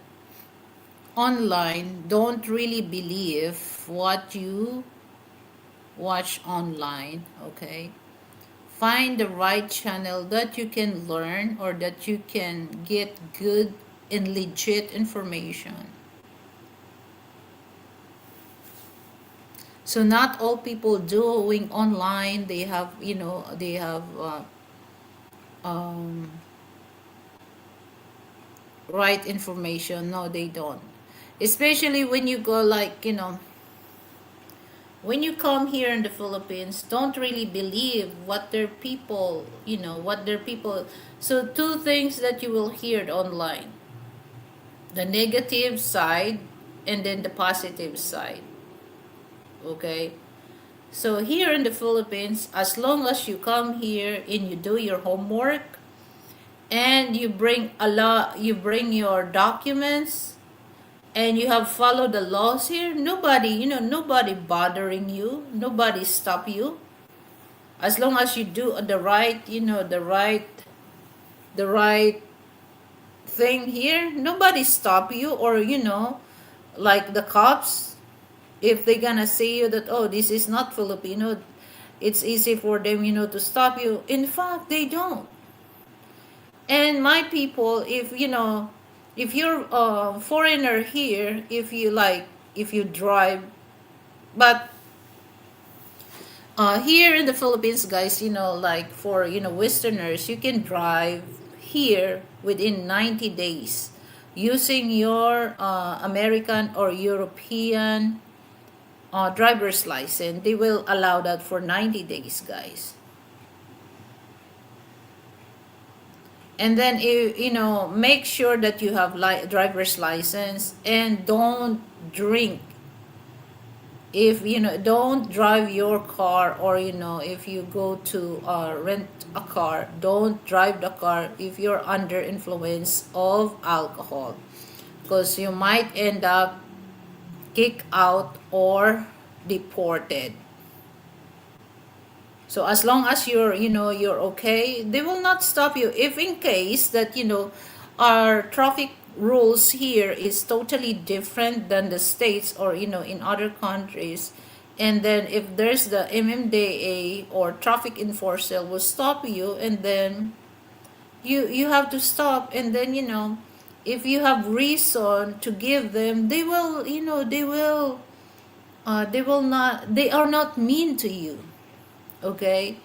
online, don't really believe what you watch online, okay? Find the right channel that you can learn or that you can get good and legit information. So not all people doing online, they have um, right information. No, they don't. Especially when you go, like, when you come here in the Philippines, don't really believe what their people. So two things that you will hear online: the negative side and then the positive side. Okay. So here in the Philippines, as long as you come here and you do your homework and you bring your documents and you have followed the laws here, nobody bothering you, nobody stop you. As long as you do the right thing here, nobody stop you, or like the cops, if they gonna say you that, oh, this is not Filipino, it's easy for them to stop you. In fact, they don't. And my people, if you're a foreigner here, if you drive, but here in the Philippines, guys, like for Westerners, you can drive here within 90 days using your American or European driver's license. They will allow that for 90 days, guys. And then make sure that you have driver's license, and don't drink. If don't drive your car, or if you go to rent a car, don't drive the car if you're under influence of alcohol, because you might end up kicked out or deported. So as long as you're okay, they will not stop you. If in case that our traffic rules here is totally different than the states or in other countries, and then if there's the MMDA or traffic enforcer will stop you, and then you have to stop, and then if you have reason to give them, they will they are not mean to you. Okay,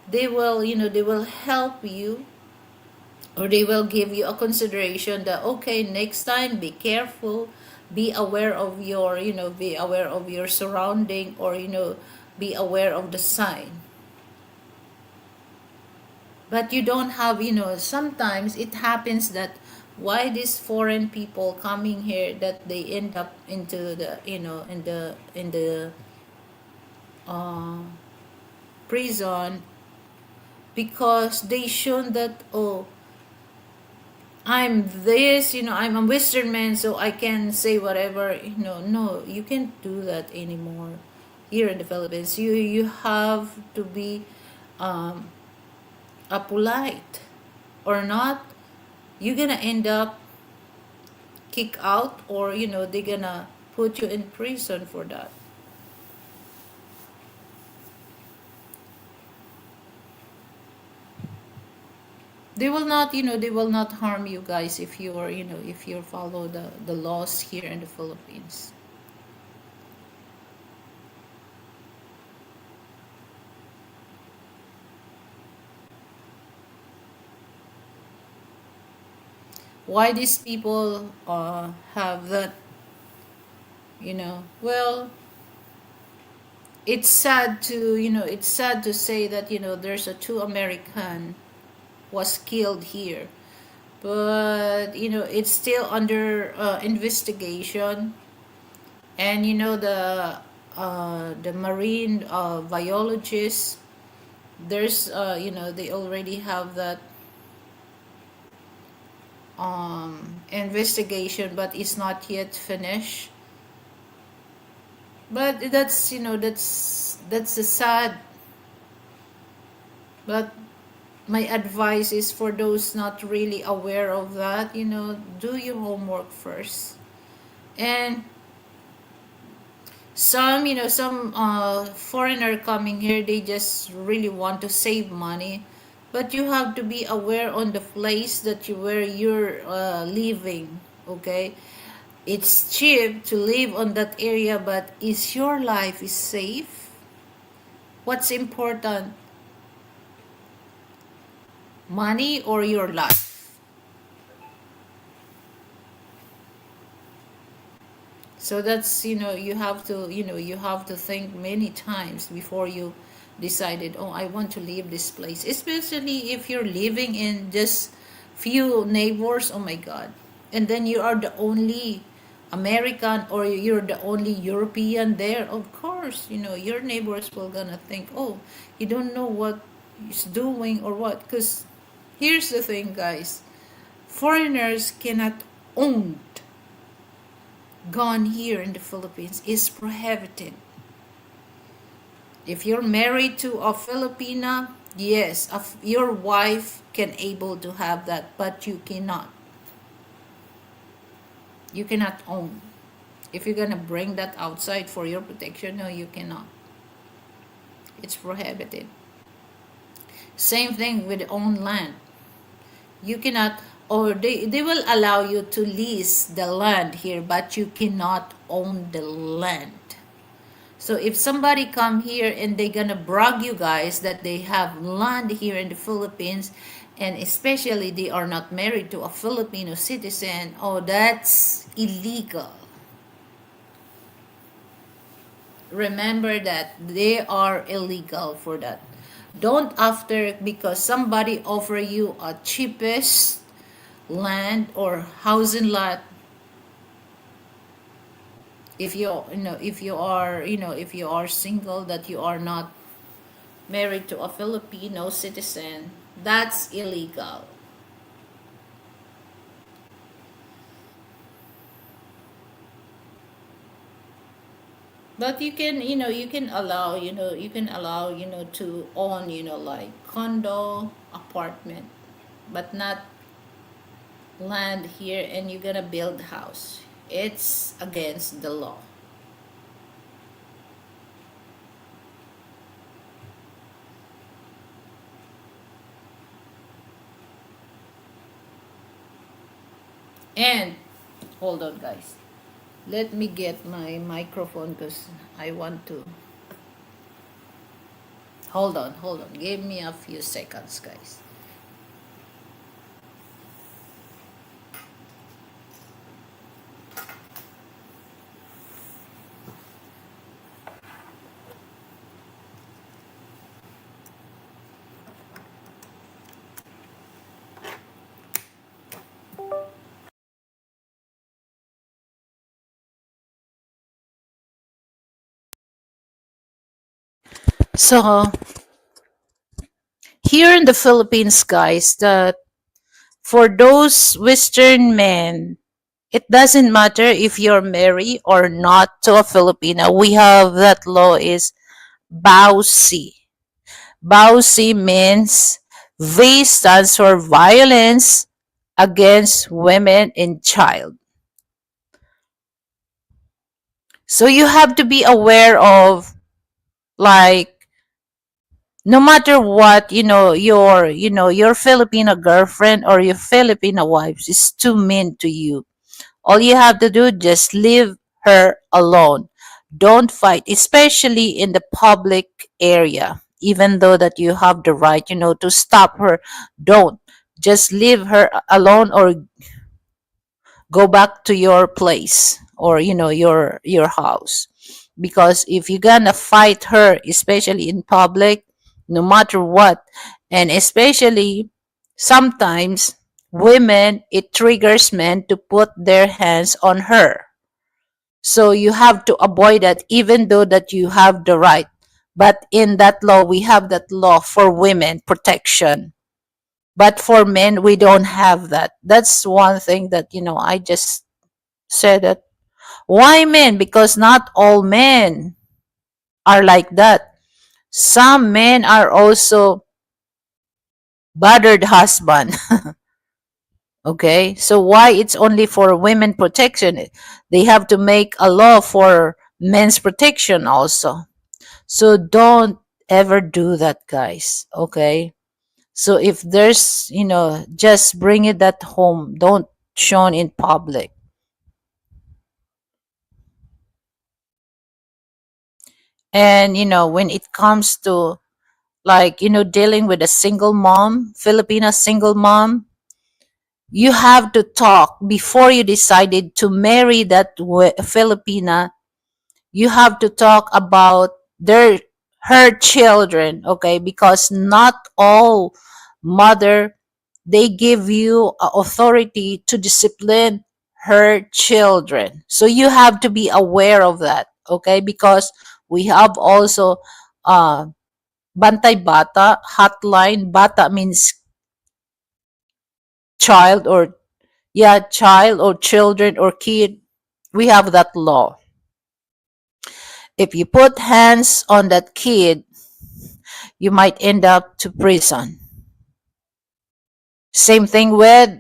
they will help you, or they will give you a consideration that, okay, next time be careful, be aware of your be aware of your surrounding, or be aware of the sign. But you don't have, sometimes it happens that why these foreign people coming here, that they end up into the in the uh, prison, because they shown that, oh, I'm this, I'm a Western man, so I can say whatever. No, you can't do that anymore here in the Philippines. You have to be um, a polite, or not, you're gonna end up kick out, or they're gonna put you in prison for that. They will not harm you guys if you're if you follow the laws here in the Philippines. Why these people have that, well, it's sad to say that there's a two American was killed here, but it's still under investigation. And the marine biologists, there's they already have that investigation, but it's not yet finished. But that's that's a sad. But my advice is for those not really aware of that, do your homework first. And some foreigner coming here, they just really want to save money, but you have to be aware on the place that where you're living. Okay, it's cheap to live on that area, but is your life is safe? What's important, money or your life? So that's you have to think many times before you decided, oh, I want to leave this place, especially if you're living in just few neighbors. Oh my god. And then you are the only American, or you're the only European there. Of course, your neighbors will gonna think, oh, you don't know what he's doing or what. Because here's the thing, guys, foreigners cannot own gun here in the Philippines, is prohibited. If you're married to a Filipina, yes, your wife can able to have that, but you cannot. You cannot own. If you're gonna bring that outside for your protection, no, you cannot. It's prohibited. Same thing with own land. You cannot, or they will allow you to lease the land here, but you cannot own the land. So if somebody come here and they gonna brag you guys that they have land here in the Philippines, and especially they are not married to a Filipino citizen, oh, that's illegal. Remember that they are illegal for that. Don't, after because somebody offer you a cheapest land or housing lot, if if you are if you are single, that you are not married to a Filipino citizen, that's illegal. But you can, you can allow, to own, like condo, apartment, but not land here and you're gonna build house. It's against the law. And hold on, guys. Let me get my microphone because I want to. Hold on. Give me a few seconds, guys. So here in the Philippines, guys, the for those Western men, it doesn't matter if you're married or not to a Filipino. We have that law is BAUC. BAUC means V stands for violence against women and child. So you have to be aware of, like, no matter what, your Filipino girlfriend or your Filipino wife is too mean to you. All you have to do, just leave her alone. Don't fight, especially in the public area. Even though that you have the right, to stop her, don't. Just leave her alone or go back to your place, or your house. Because if you're gonna fight her, especially in public, no matter what, and especially sometimes women, it triggers men to put their hands on her. So you have to avoid that, even though that you have the right. But in that law, we have that law for women protection, but for men we don't have that. That's one thing that I just said that. Why men? Because not all men are like that. Some men are also battered husband. Okay, so why it's only for women protection? They have to make a law for men's protection also. So don't ever do that, guys. Okay, so if there's, just bring it at home. Don't shown in public. And when it comes to, like, dealing with a single mom, Filipina single mom, you have to talk before you decided to marry that Filipina. You have to talk about their her children, okay? Because not all mother, they give you authority to discipline her children. So you have to be aware of that, okay? Because we have also Bantay Bata hotline. Bata means child, or yeah, child or children or kid. We have that law. If you put hands on that kid, you might end up to prison. Same thing with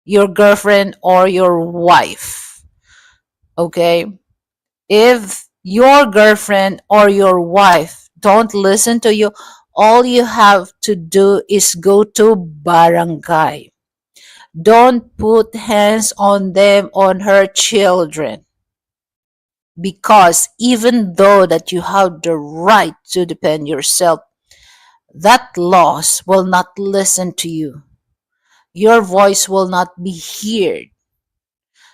your girlfriend or your wife. Okay? If your girlfriend or your wife don't listen to you, all you have to do is go to barangay. Don't put hands on them, on her children, because even though that you have the right to defend yourself, that laws will not listen to you. Your voice will not be heard.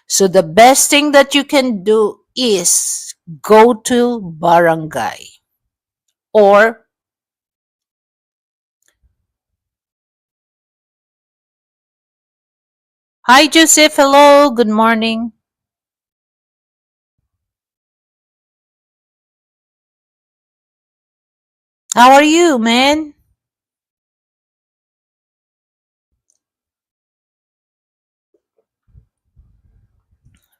So the best thing that you can do is go to barangay. Or, hi Joseph, hello, good morning. How are you, man?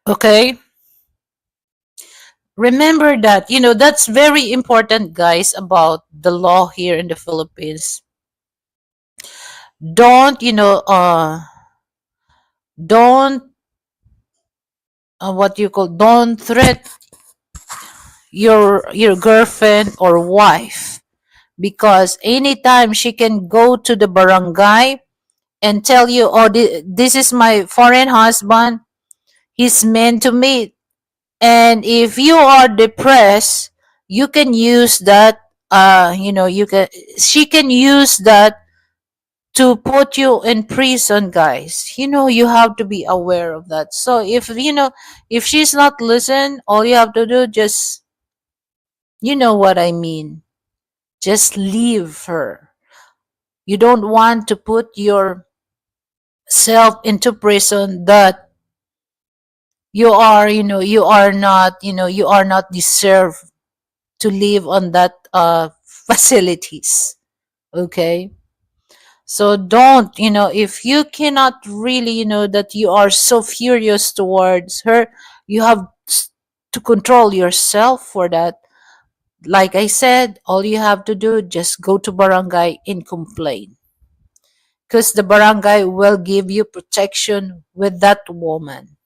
Okay. Remember that, that's very important, guys, about the law here in the Philippines. Don't, don't, what you call, don't threat your girlfriend or wife, because anytime she can go to the barangay and tell you, oh, this is my foreign husband, he's meant to me. And if you are depressed, you can use that, you can she can use that to put you in prison, guys. You have to be aware of that. So if she's not listen, all you have to do, just, you know what I mean, just leave her. You don't want to put yourself into prison that you are not deserve to live on that facilities. Okay, so don't, if you cannot really, that you are so furious towards her, you have to control yourself for that. Like I said, all you have to do, just go to barangay and complain, because the barangay will give you protection with that woman.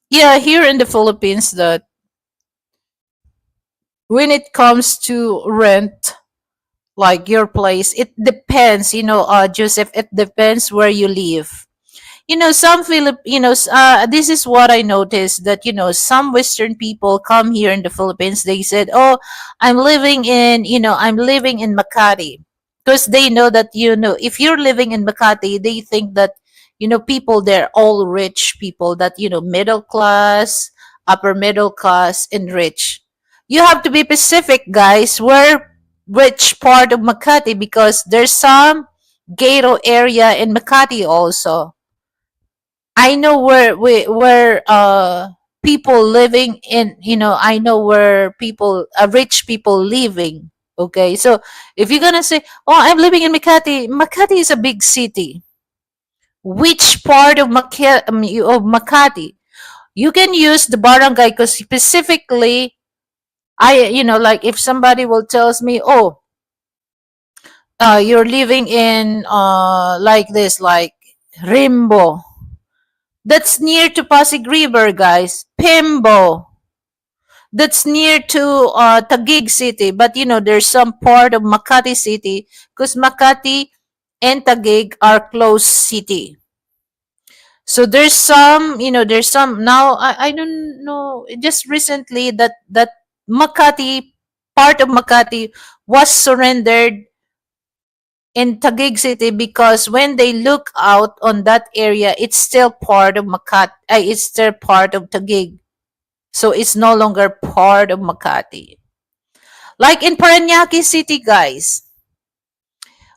Yeah, here in the Philippines, that when it comes to rent, like your place, it depends, Joseph, it depends where you live. Some this is what I noticed, that some Western people come here in the Philippines, they said, oh, I'm living in Makati, because they know that, if you're living in Makati, they think that, people there, all rich people, that, middle class, upper middle class, and rich. You have to be specific, guys, where which part of Makati, because there's some ghetto area in Makati also. I know where people living in, I know where people, rich people living. Okay, so if you're gonna say, oh, I'm living in Makati, Makati is a big city. Which part of Makati? You can use the barangay, because specifically, like if somebody will tells me, oh, you're living in, like this, like Rimbo. That's near to Pasig River, guys. Pimbo. That's near to Taguig City. But there's some part of Makati City, because Makati and Taguig are close city. So there's some now. I don't know. Just recently, that Makati, part of Makati, was surrendered in Taguig City, because when they look out on that area, it's still part of Makati. It's still part of Taguig. So it's no longer part of Makati. Like in Parañaque City, guys.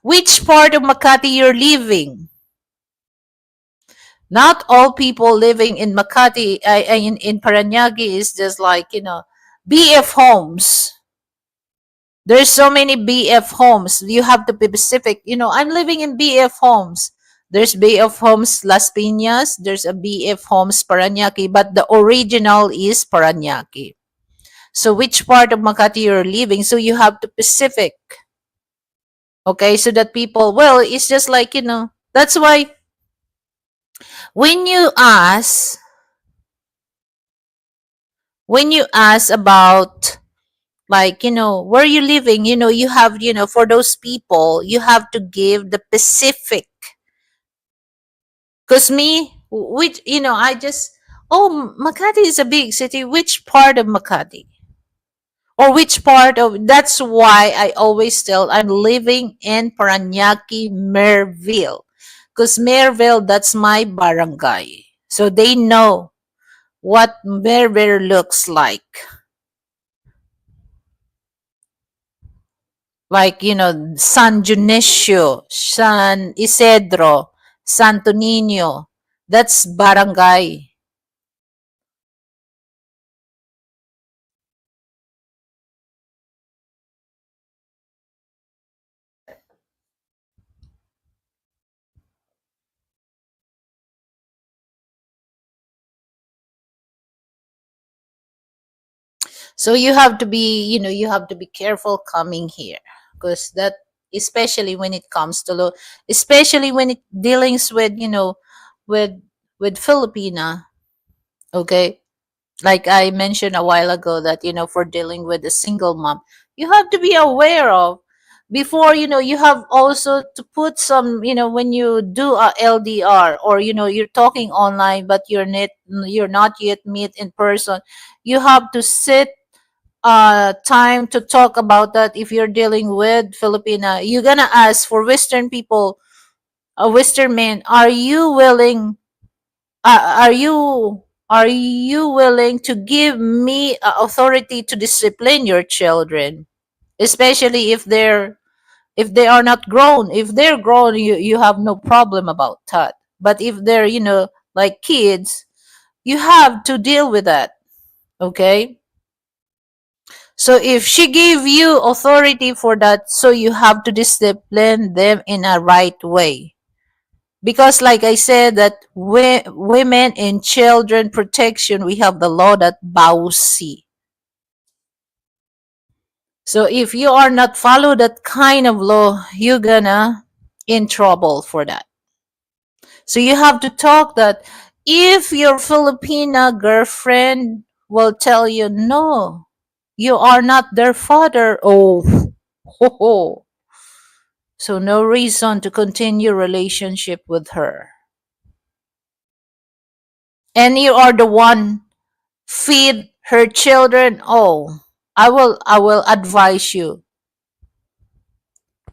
Which part of Makati you're living? Not all people living in Makati, in Parañaque, is just like, BF homes. There's so many BF homes. You have to be specific. I'm living in BF homes. There's BF homes Las Piñas. There's a BF homes Parañaque, but the original is Parañaque. So which part of Makati you're living? So you have to specific. Okay, so that people, well, it's just like, that's why when you ask, about, like, where you living, you have, for those people, you have to give the specific. Because me, which, I just, oh, Makati is a big city. Which part of Makati? Or which part of, that's why I always tell I'm living in Parañaque, Merville. Because Merville, that's my barangay. So they know what Merville looks like. Like, San Dionisio, San Isidro, Santo Niño. That's barangay. So you have to be, you have to be careful coming here, because that, especially when it comes to law, especially when it dealings with, with Filipina, okay? Like I mentioned a while ago that, for dealing with a single mom, you have to be aware of before, you have also to put some, when you do a LDR, or you're talking online but you're not yet meet in person, you have to sit time to talk about that. If you're dealing with Filipina, you're gonna ask for Western people, Western men, are you willing to give me authority to discipline your children, especially if they are not grown. If they're grown, you have no problem about that. But if they're, like kids, you have to deal with that, okay? So if she gave you authority for that, so you have to discipline them in a right way. Because like I said, that women and children protection, we have the law that BAUSI. So if you are not follow that kind of law, you're gonna in trouble for that. So you have to talk that if your Filipina girlfriend will tell you no, you are not their father. Oh, ho, ho. So no reason to continue relationship with her. And you are the one feed her children. Oh, I will advise you,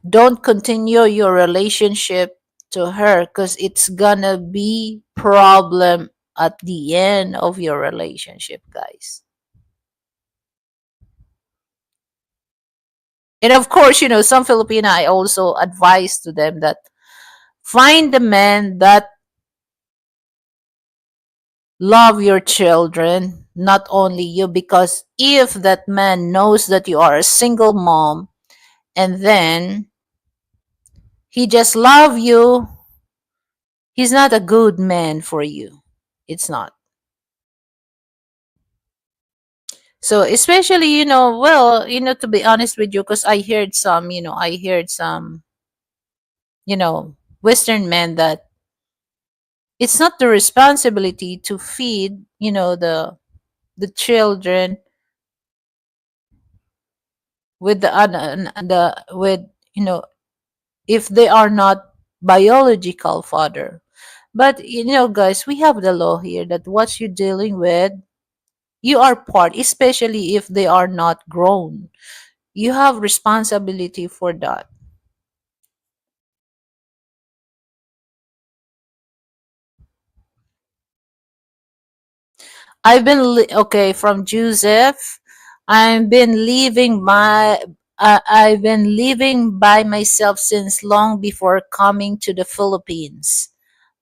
don't continue your relationship to her, because it's gonna be problem at the end of your relationship, guys. And of course, some Filipina, I also advise to them that find the man that love your children, not only you. Because if that man knows that you are a single mom, and then he just love you, he's not a good man for you. It's not. So especially, well, to be honest with you, because I heard some Western men that it's not the responsibility to feed the children with with you know if they are not biological father. But guys, we have the law here that what you're dealing with, you are part, especially if they are not grown. You have responsibility for that. Okay, from Joseph. I've been living by myself since long before coming to the Philippines.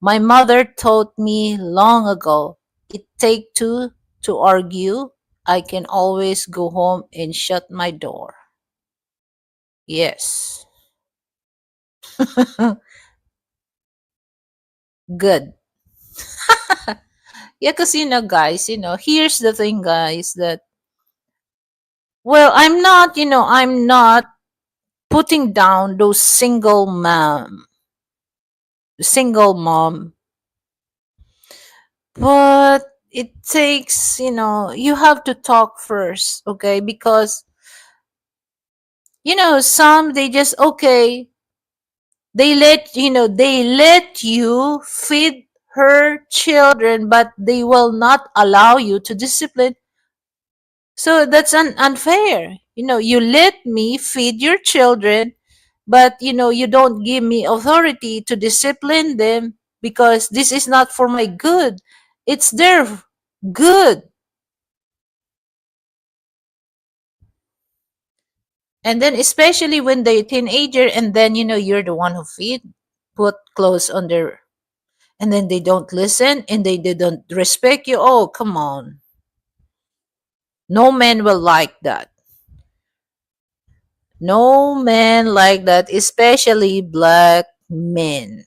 My mother taught me long ago, it take two to argue. I can always go home and shut my door. Yes. Good. Yeah, because guys, here's the thing, guys, that, well, I'm not putting down those single mom, but it takes, you have to talk first, okay? Because some, they just, okay, they let you feed her children, but they will not allow you to discipline. So that's unfair. You let me feed your children, but you don't give me authority to discipline them, because this is not for my good. It's their good. And then especially when they're teenager, and then you're the one who feed, put clothes on their, and then they don't listen, and they don't respect you. Oh, come on. No man will like that. No man like that, especially black men.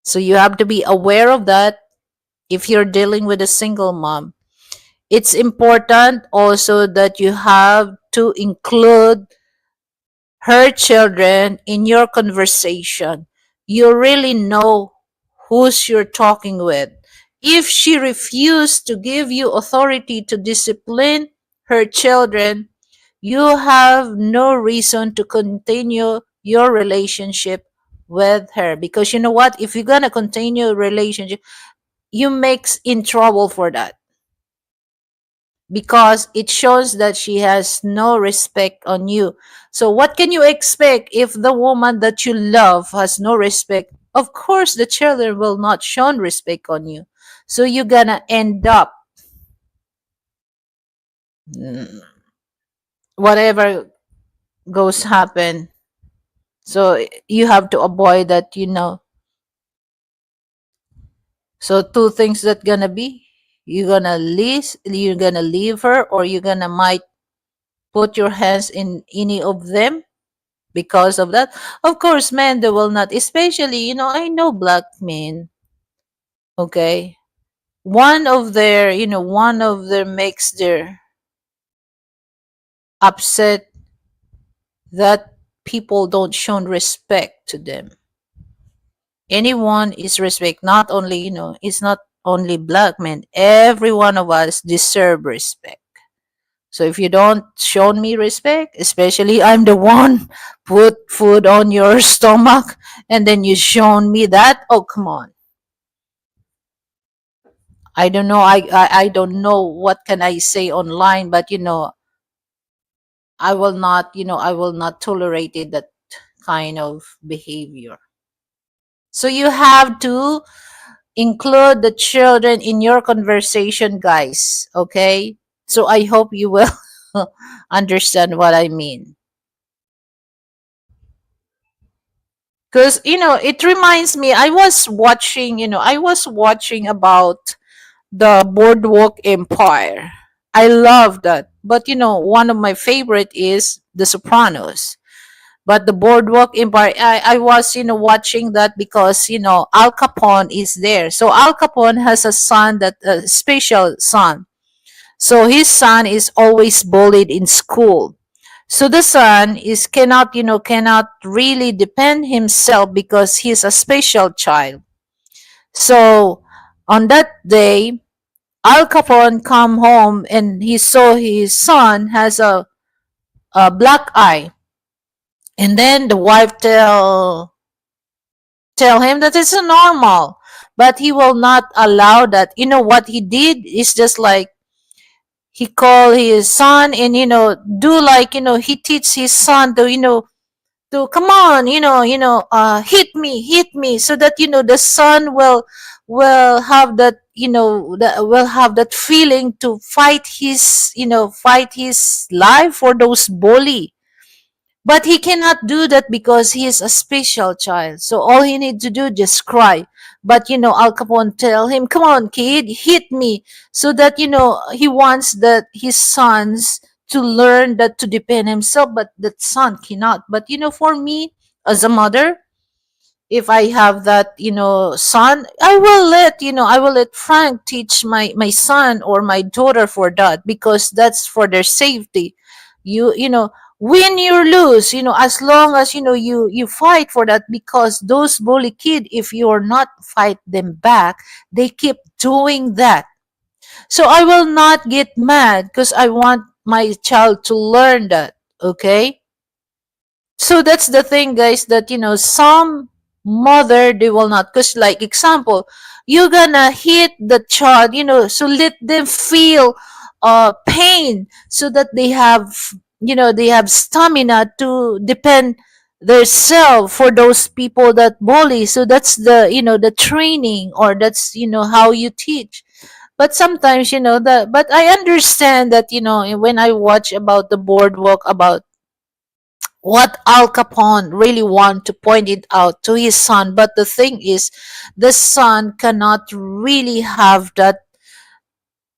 So you have to be aware of that if you're dealing with a single mom. It's important also that you have to include her children in your conversation. You really know who's you're talking with. If she refused to give you authority to discipline her children, you have no reason to continue your relationship with her, because you know what, if you're gonna continue a relationship, you makes in trouble for that, because it shows that she has no respect on you. So what can you expect if the woman that you love has no respect? Of course the children will not show respect on you. So you're gonna end up, mm, whatever goes happen. So you have to avoid that, you know. So two things that gonna be, you're gonna leave her, or you're gonna might put your hands in any of them because of that. Of course, men, they will not, especially, you know, I know black men, okay? One of their makes their upset that people don't show respect to them. Anyone is respect, not only, it's not only black men. Every one of us deserve respect. So if you don't show me respect, especially I'm the one put food on your stomach and then you shown me that, oh come on. I don't know. I don't know what can I say online, but I will not tolerate it, that kind of behavior. So you have to include the children in your conversation, guys. Okay? So I hope you will understand what I mean. Because, it reminds me, I was watching about the Boardwalk Empire. I love that. But one of my favorite is The Sopranos. But the Boardwalk Empire, I was, watching that because, Al Capone is there. So Al Capone has a son, that a special son. So his son is always bullied in school. So the son cannot really defend himself because he's a special child. So on that day, Al Capone come home and he saw his son has a black eye. And then the wife tell him that it's normal. But he will not allow that. You know what he did is just like he called his son and do like he teach his son to come on, hit me, so that the son will have that will have that feeling to fight his life for those bully. But he cannot do that because he is a special child. So all he need to do just cry. But Al Capone tell him, "Come on, kid, hit me," so that he wants that his sons to learn that to depend himself. But that son cannot. But for me as a mother, if I have that son, I will let Frank teach my son or my daughter for that, because that's for their safety. Win or lose, as long as you fight for that, because those bully kid, if you're not fight them back, they keep doing that. So I will not get mad because I want my child to learn that. Okay, so that's the thing, guys, that some mother, they will not, because like example, you're gonna hit the child, so let them feel pain, so that they have stamina to defend themselves for those people that bully. So that's the training, or that's how you teach. But sometimes that, but I understand that when I watch about the boardwalk, about what Al Capone really want to point it out to his son. But the thing is, the son cannot really have that.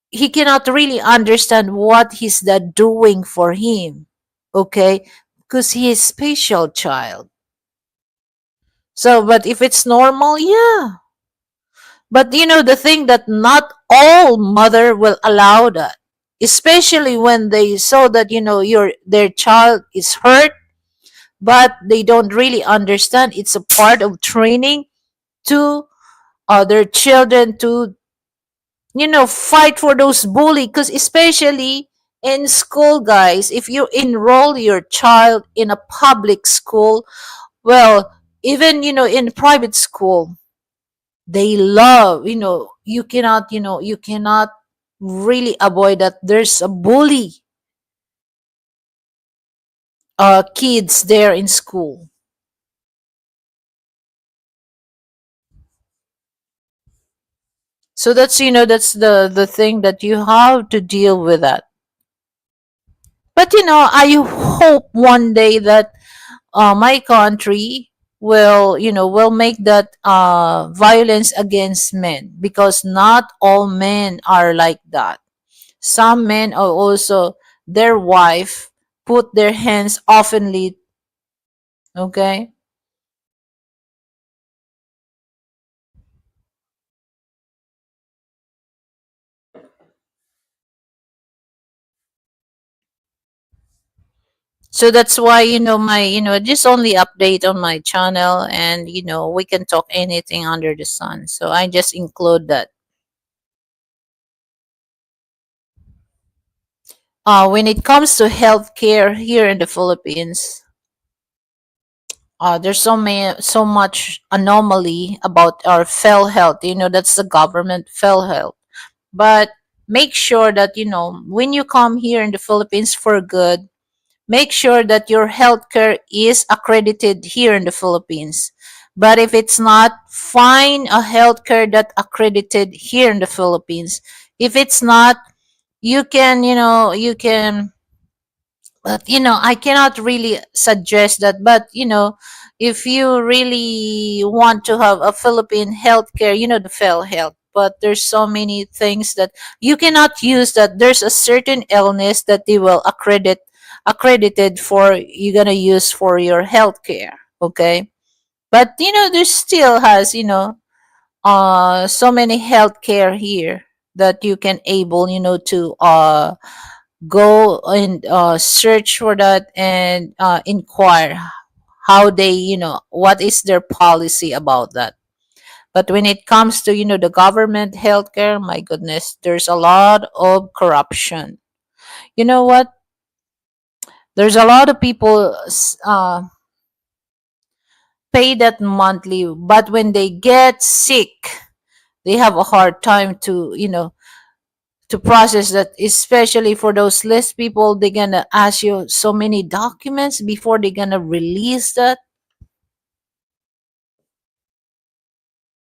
He cannot really understand what he's that doing for him. Okay, because he is special child. So, but if it's normal, yeah. But the thing that not all mother will allow that. especially when they saw that their child is hurt, but they don't really understand it's a part of training to other children to fight for those bully. Because especially in school, guys, if you enroll your child in a public school, well, even in private school, they love, you cannot really avoid that there's a bully kids there in school. So that's the thing that you have to deal with that. But I hope one day that my country will make that violence against men, because not all men are like that. Some men are also their wife put their hands oftenly. Okay. So that's why my just only update on my channel, and we can talk anything under the sun, so I just include that. When it comes to healthcare here in the Philippines, there's so much anomaly about our health. That's the government health. But make sure that when you come here in the Philippines for good, make sure that your healthcare is accredited here in the Philippines. But if it's not, find a healthcare that accredited here in the Philippines. If it's not, you can, but I cannot really suggest that. But if you really want to have a Philippine healthcare, the health. But there's so many things that you cannot use, that there's a certain illness that they will accredited for you're gonna use for your healthcare. Okay. But there still has so many healthcare here that you can able to go and search for that, and inquire how they what is their policy about that. But when it comes to the government healthcare, my goodness, there's a lot of corruption. You know what, there's a lot of people pay that monthly, but when they get sick, they have a hard time to process that, especially for those less people. They're gonna ask you so many documents before they're gonna release that.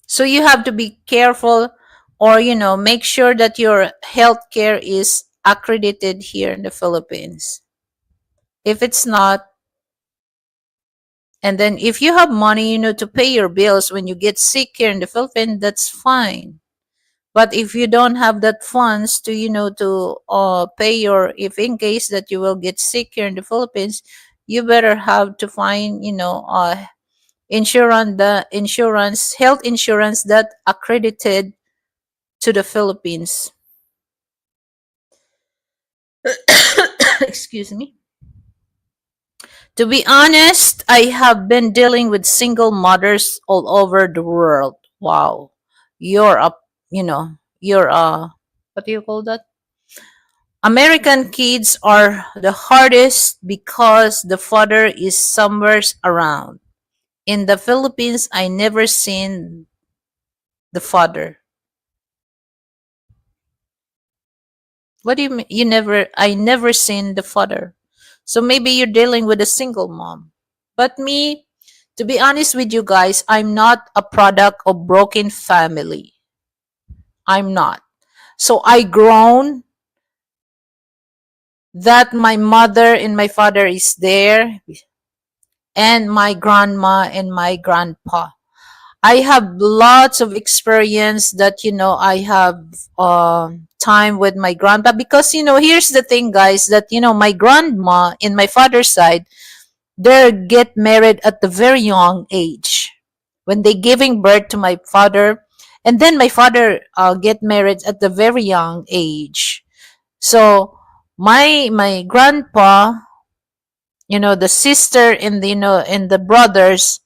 So you have to be careful, or make sure that your healthcare is accredited here in the Philippines. If it's not, and then if you have money to pay your bills when you get sick here in the Philippines, that's fine. But if you don't have that funds to to pay your, if in case that you will get sick here in the Philippines, you better have to find insurance, health insurance that accredited to the Philippines. Excuse me. To be honest, I have been dealing with single mothers all over the world. Wow. You're a, you're a, what do you call that? American kids are the hardest because the father is somewhere around. In the Philippines, I never seen the father. What do you mean? I never seen the father. So maybe you're dealing with a single mom. But me, to be honest with you guys, I'm not a product of broken family. I'm not. So I grown that my mother and my father is there, and my grandma and my grandpa. I have lots of experience that I have time with my grandpa, because here's the thing, guys, that my grandma in my father's side, they get married at the very young age when they giving birth to my father, and then my father get married at the very young age. So my grandpa, the sister and the and the brothers,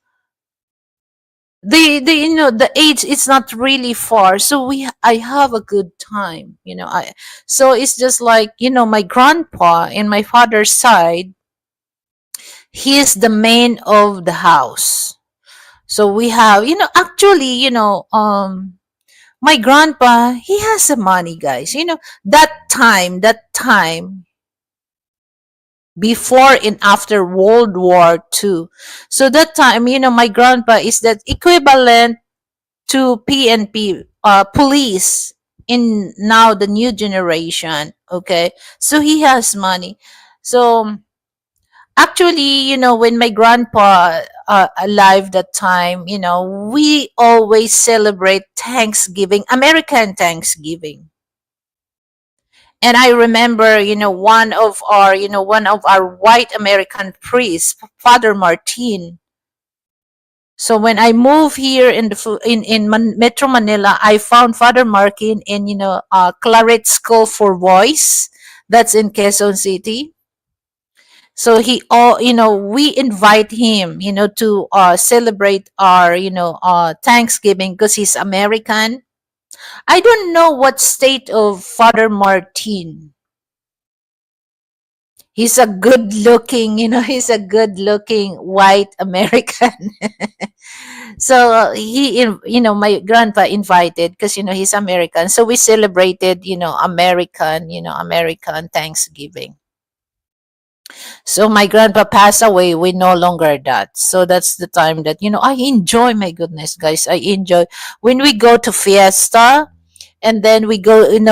the the age is not really far, so I have a good time. I So it's just like, my grandpa in my father's side, he is the man of the house. So we have, actually, my grandpa, he has the money, guys. That time before and after World War II. So that time, my grandpa is that equivalent to PNP, police in now the new generation. Okay, so he has money. So actually, when my grandpa alive that time, we always celebrate Thanksgiving, American Thanksgiving. And I remember, one of our white American priests, Father Martin. So when I moved here in Metro Manila, I found Father Martin in Claret School for Voice, that's in Quezon City. So we invite him, to celebrate our Thanksgiving because he's American. I don't know what state of Father Martin. He's a good looking, he's a good looking white American. So my grandpa invited because he's American. So we celebrated, American Thanksgiving. So my grandpa passed away. We no longer that. So that's the time that I enjoy. My goodness, guys, I enjoy when we go to fiesta, and then we go. In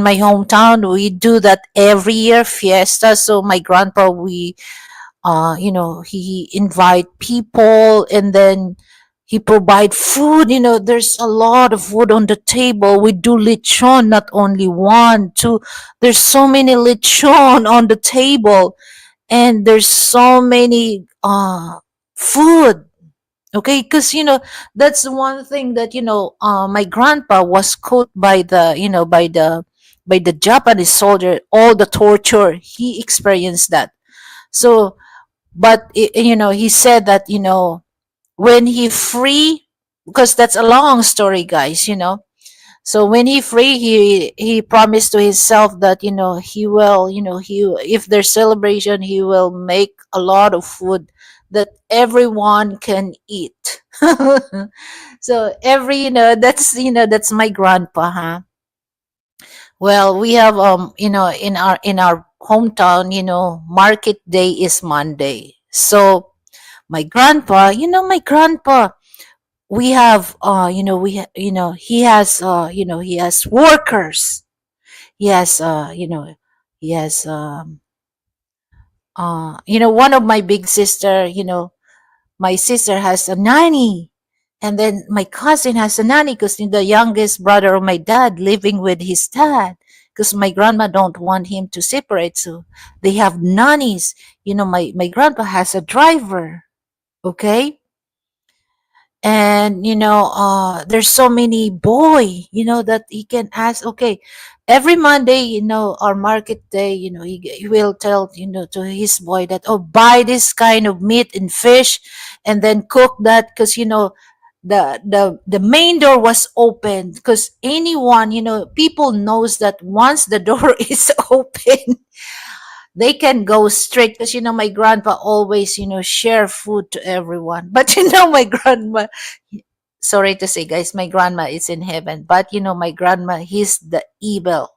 my hometown, we do that every year fiesta. So my grandpa, he invite people, and then he provide food. There's a lot of food on the table. We do lechon, not only one, two. There's so many lechon on the table, and there's so many food. Okay, because that's one thing that my grandpa was caught by the Japanese soldier. All the torture he experienced that. So, but he said that when he free, because that's a long story, guys. So when he free, he promised to himself that he will, he if there's celebration, he will make a lot of food that everyone can eat. So every that's my grandpa, huh? Well, we have in our hometown, market day is Monday. So my grandpa, we have he has workers. He has he has one of my big sister, my sister has a nanny, and then my cousin has a nanny because the youngest brother of my dad living with his dad, because my grandma don't want him to separate, so they have nannies. My grandpa has a driver. Okay. And there's so many boy that he can ask. Okay, every Monday, our market day, he will tell to his boy that, oh, buy this kind of meat and fish, and then cook that, because the main door was open, because anyone, people knows that once the door is open, they can go straight, because my grandpa always share food to everyone. But my grandma, sorry to say, guys, my grandma is in heaven, but my grandma, he's the evil.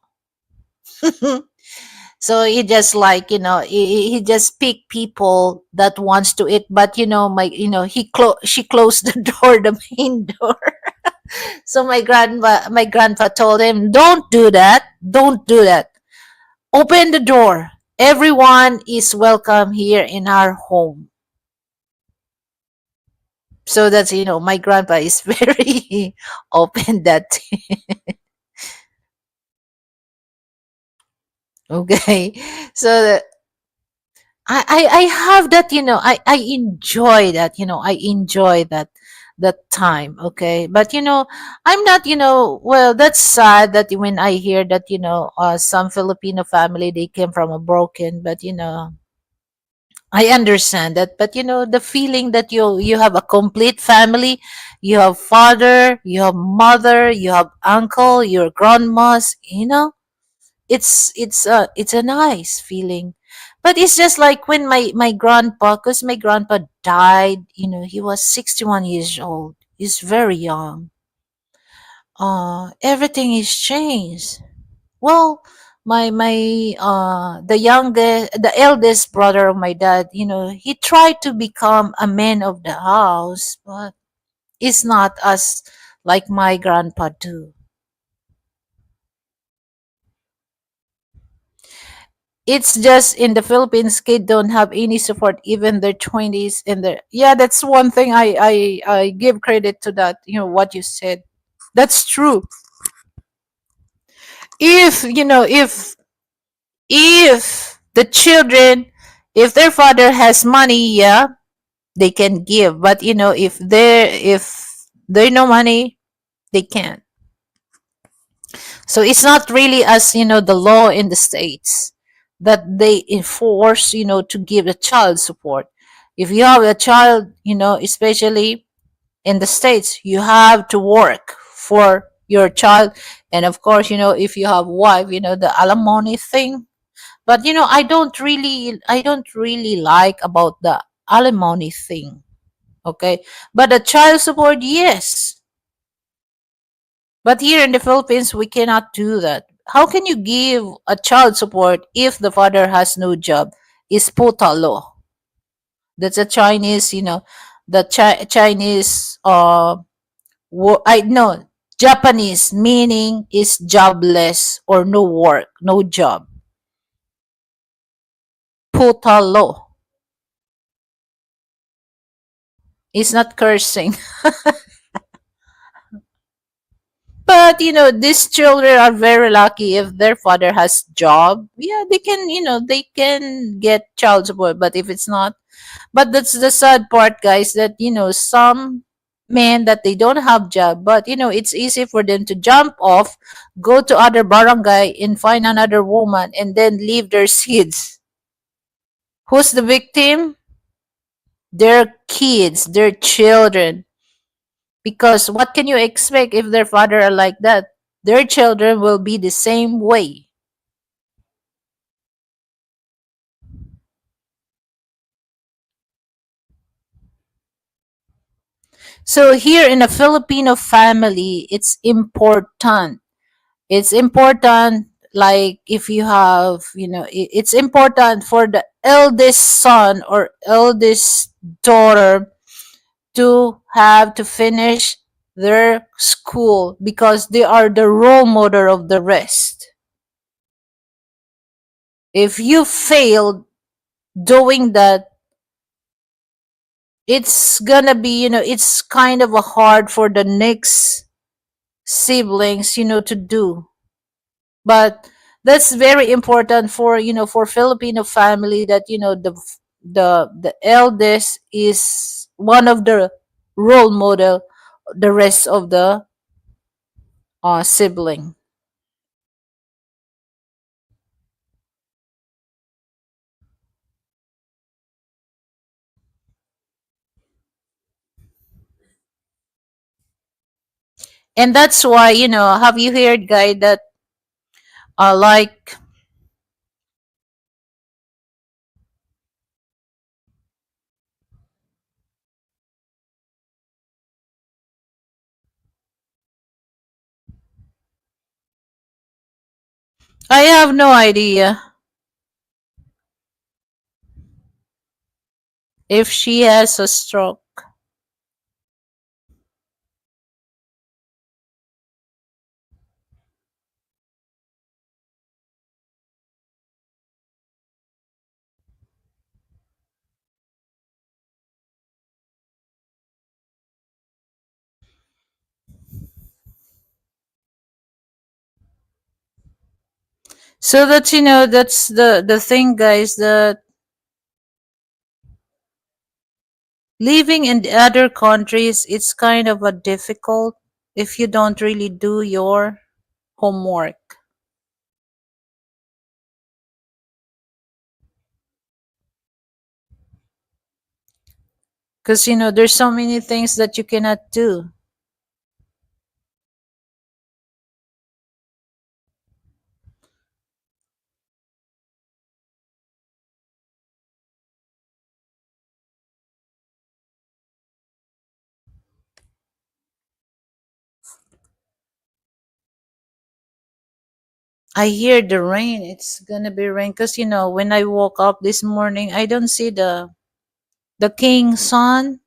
So he just like he just pick people that wants to eat, but my she closed the door, the main door. So my grandpa told him, don't do that, don't do that, open the door, everyone is welcome here in our home. So that's my grandpa is very open that. Okay. So I have that, I enjoy that, I enjoy that that time. Okay, but I'm not, well, that's sad that when I hear that, some Filipino family, they came from a broken, but I understand that. But the feeling that you have a complete family, you have father, you have mother, you have uncle, your grandmas, it's a nice feeling. But it's just like when my grandpa, because my grandpa died, he was 61 years old. He's very young. Everything is changed. Well, the eldest brother of my dad, he tried to become a man of the house, but it's not as like my grandpa do. It's just in the Philippines, kids don't have any support, even their 20s and their, yeah, that's one thing I give credit to that, what you said. That's true. If the children, if their father has money, yeah, they can give. But if they no money, they can't. So it's not really as the law in the states that they enforce to give a child support. If you have a child, especially in the states, you have to work for your child. And of course, if you have wife, the alimony thing. But I don't really like about the alimony thing. Okay, but the child support, yes. But here in the Philippines, we cannot do that. How can you give a child support if the father has no job? Is puta law. That's a Chinese, the Chinese, I know, Japanese meaning is jobless or no work, no job. Puta law. It's not cursing. But these children are very lucky if their father has job. Yeah, they can get child support. But if it's not, but that's the sad part, guys, that some men that they don't have job, but it's easy for them to jump off, go to other barangay and find another woman and then leave their kids. Who's the victim? Their kids, their children. Because what can you expect if their father are like that? Their children will be the same way. So here in a Filipino family, it's important like if you have it's important for the eldest son or eldest daughter to have to finish their school because they are the role model of the rest. If you failed doing that, it's gonna be it's kind of a hard for the next siblings to do. But that's very important for Filipino family that the eldest is one of the role model the rest of the sibling. And that's why have you heard, guy, that like I have no idea if she has a stroke. So that's that's the thing, guys, that Living in the other countries, it's kind of a difficult if you don't really do your homework. Because, there's so many things that you cannot do. I hear the rain. It's gonna be rain. Because, when I woke up this morning, I don't see the king sun.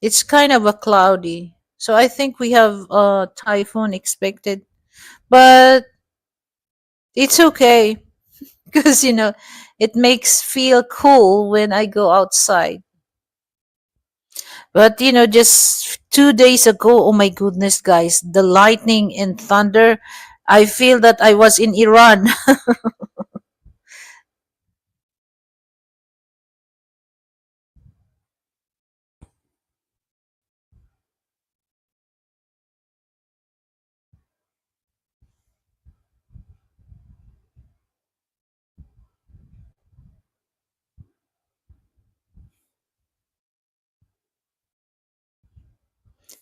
It's kind of a cloudy. So I think we have a typhoon expected. But it's okay. Because, it makes feel cool when I go outside. But just 2 days ago, oh my goodness, guys, the lightning and thunder, I feel that I was in Iran.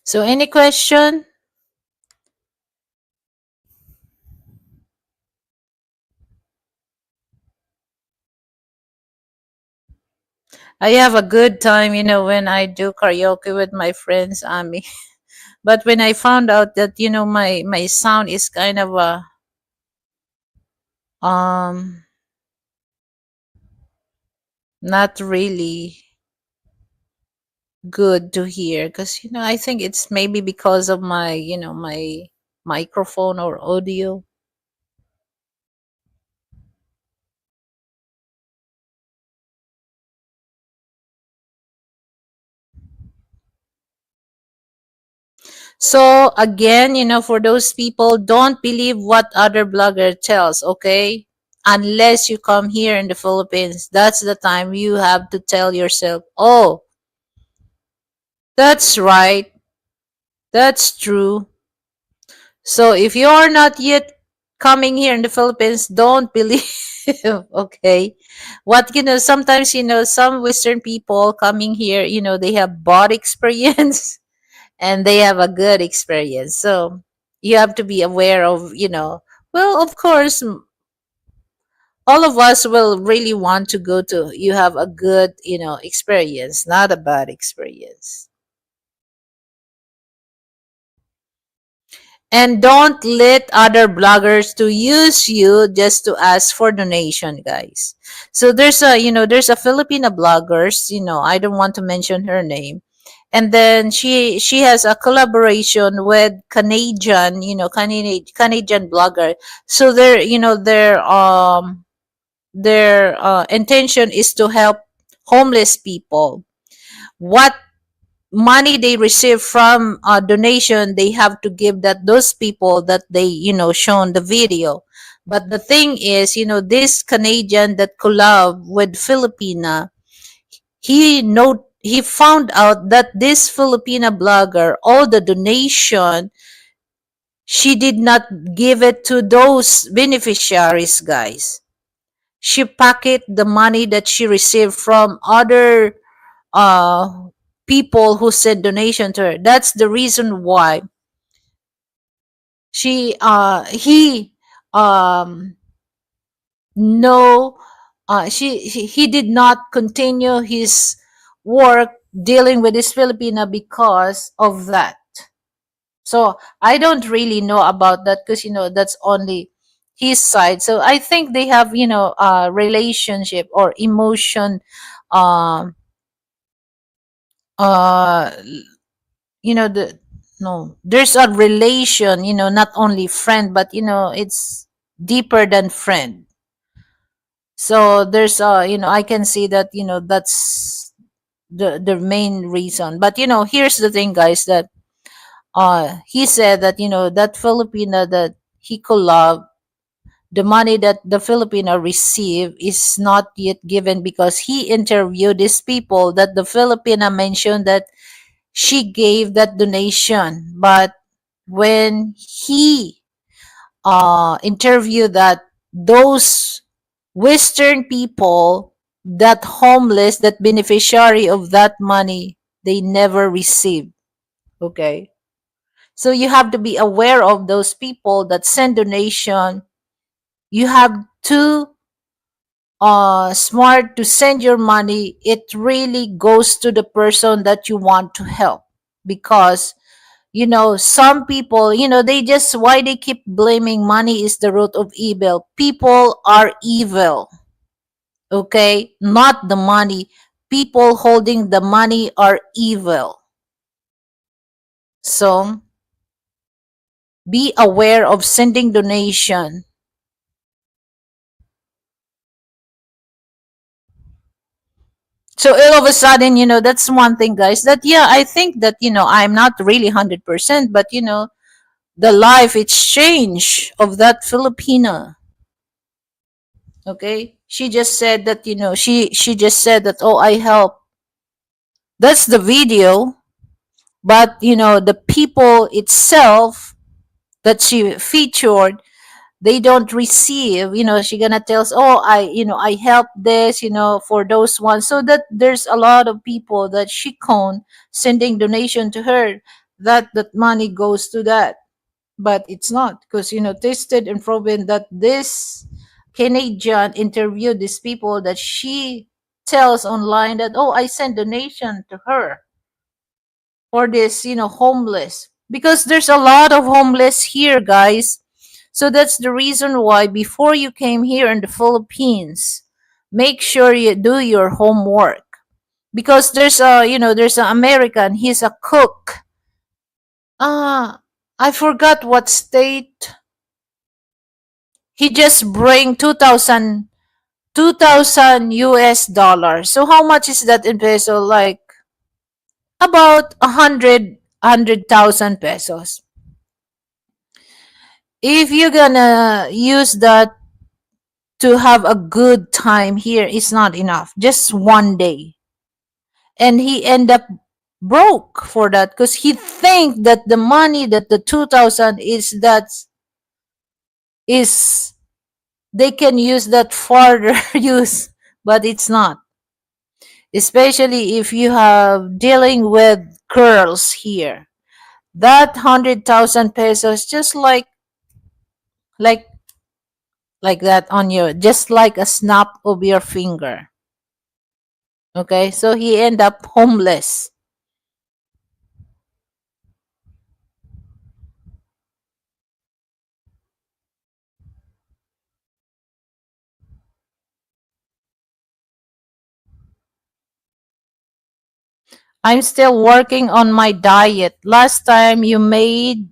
So, any question? I have a good time, when I do karaoke with my friends, Ami. But when I found out that, my sound is kind of um not really good to hear, because I think it's maybe because of my microphone or audio. So again, for those people, don't believe what other blogger tells, okay? Unless you come here in the Philippines, that's the time you have to tell yourself, "Oh, that's right. That's true." So if you are not yet coming here in the Philippines, don't believe, okay? Sometimes, some Western people coming here, they have bad experience and they have a good experience. So you have to be aware of, well, of course, all of us will really want to go to, you have a good, experience, not a bad experience. And don't let other bloggers to use you just to ask for donation, guys. So there's a Filipina bloggers, I don't want to mention her name. And then she has a collaboration with Canadian, Canadian blogger. So their intention is to help homeless people. What money they receive from a donation, they have to give that those people that they shown the video. But the thing is, this Canadian that collab with Filipina, he found out that this Filipina blogger, all the donation, she did not give it to those beneficiaries, guys. She pocket the money that she received from other uh people who sent donation to her. That's the reason why he um no he did not continue his work dealing with this Filipina because of that. So I don't really know about that, because that's only his side. So I think they have a relationship or emotion, um uh the no, there's a relation, not only friend, but it's deeper than friend. So there's I can see that that's the main reason. But here's the thing, guys, that he said that that Filipina that he collab, the money that the Filipino receive is not yet given because he interviewed these people that the Filipina mentioned that she gave that donation. But when he interviewed that those Western people, that homeless, that beneficiary of that money, they never received. Okay. So you have to be aware of those people that send donation. You have to smart to send your money. It really goes to the person that you want to help, because some people, they just, why they keep blaming money is the root of evil. People are evil. Okay, not the money. People holding the money are evil. So be aware of sending donation. So all of a sudden, that's one thing, guys, that, yeah, I think that, I'm not really 100%, but, the life exchange of that Filipina. Okay. She just said that, she just said that, oh, I help. That's the video. But, the people itself that she featured, they don't receive. She gonna tell us, oh, I help this, for those ones, so that there's a lot of people that she con sending donation to her, that money goes to that. But it's not, because tested and proven that this Canadian interviewed these people that she tells online that, oh, I send donation to her for this, homeless, because there's a lot of homeless here, guys. So that's the reason why, before you came here in the Philippines, make sure you do your homework, because there's an American, he's a cook. I forgot what state. He just bring 2,000 US dollars. So how much is that in peso? Like about 100,000 pesos. If you're gonna use that to have a good time here, it's not enough. Just one day. And he end up broke for that, because he think that the money, that the 2,000 is they can use that further use, but it's not. Especially if you have dealing with girls here. That 100,000 pesos, just like like that on your, just like a snap of your finger. Okay, so he end up homeless. I'm still working on my diet. Last time you made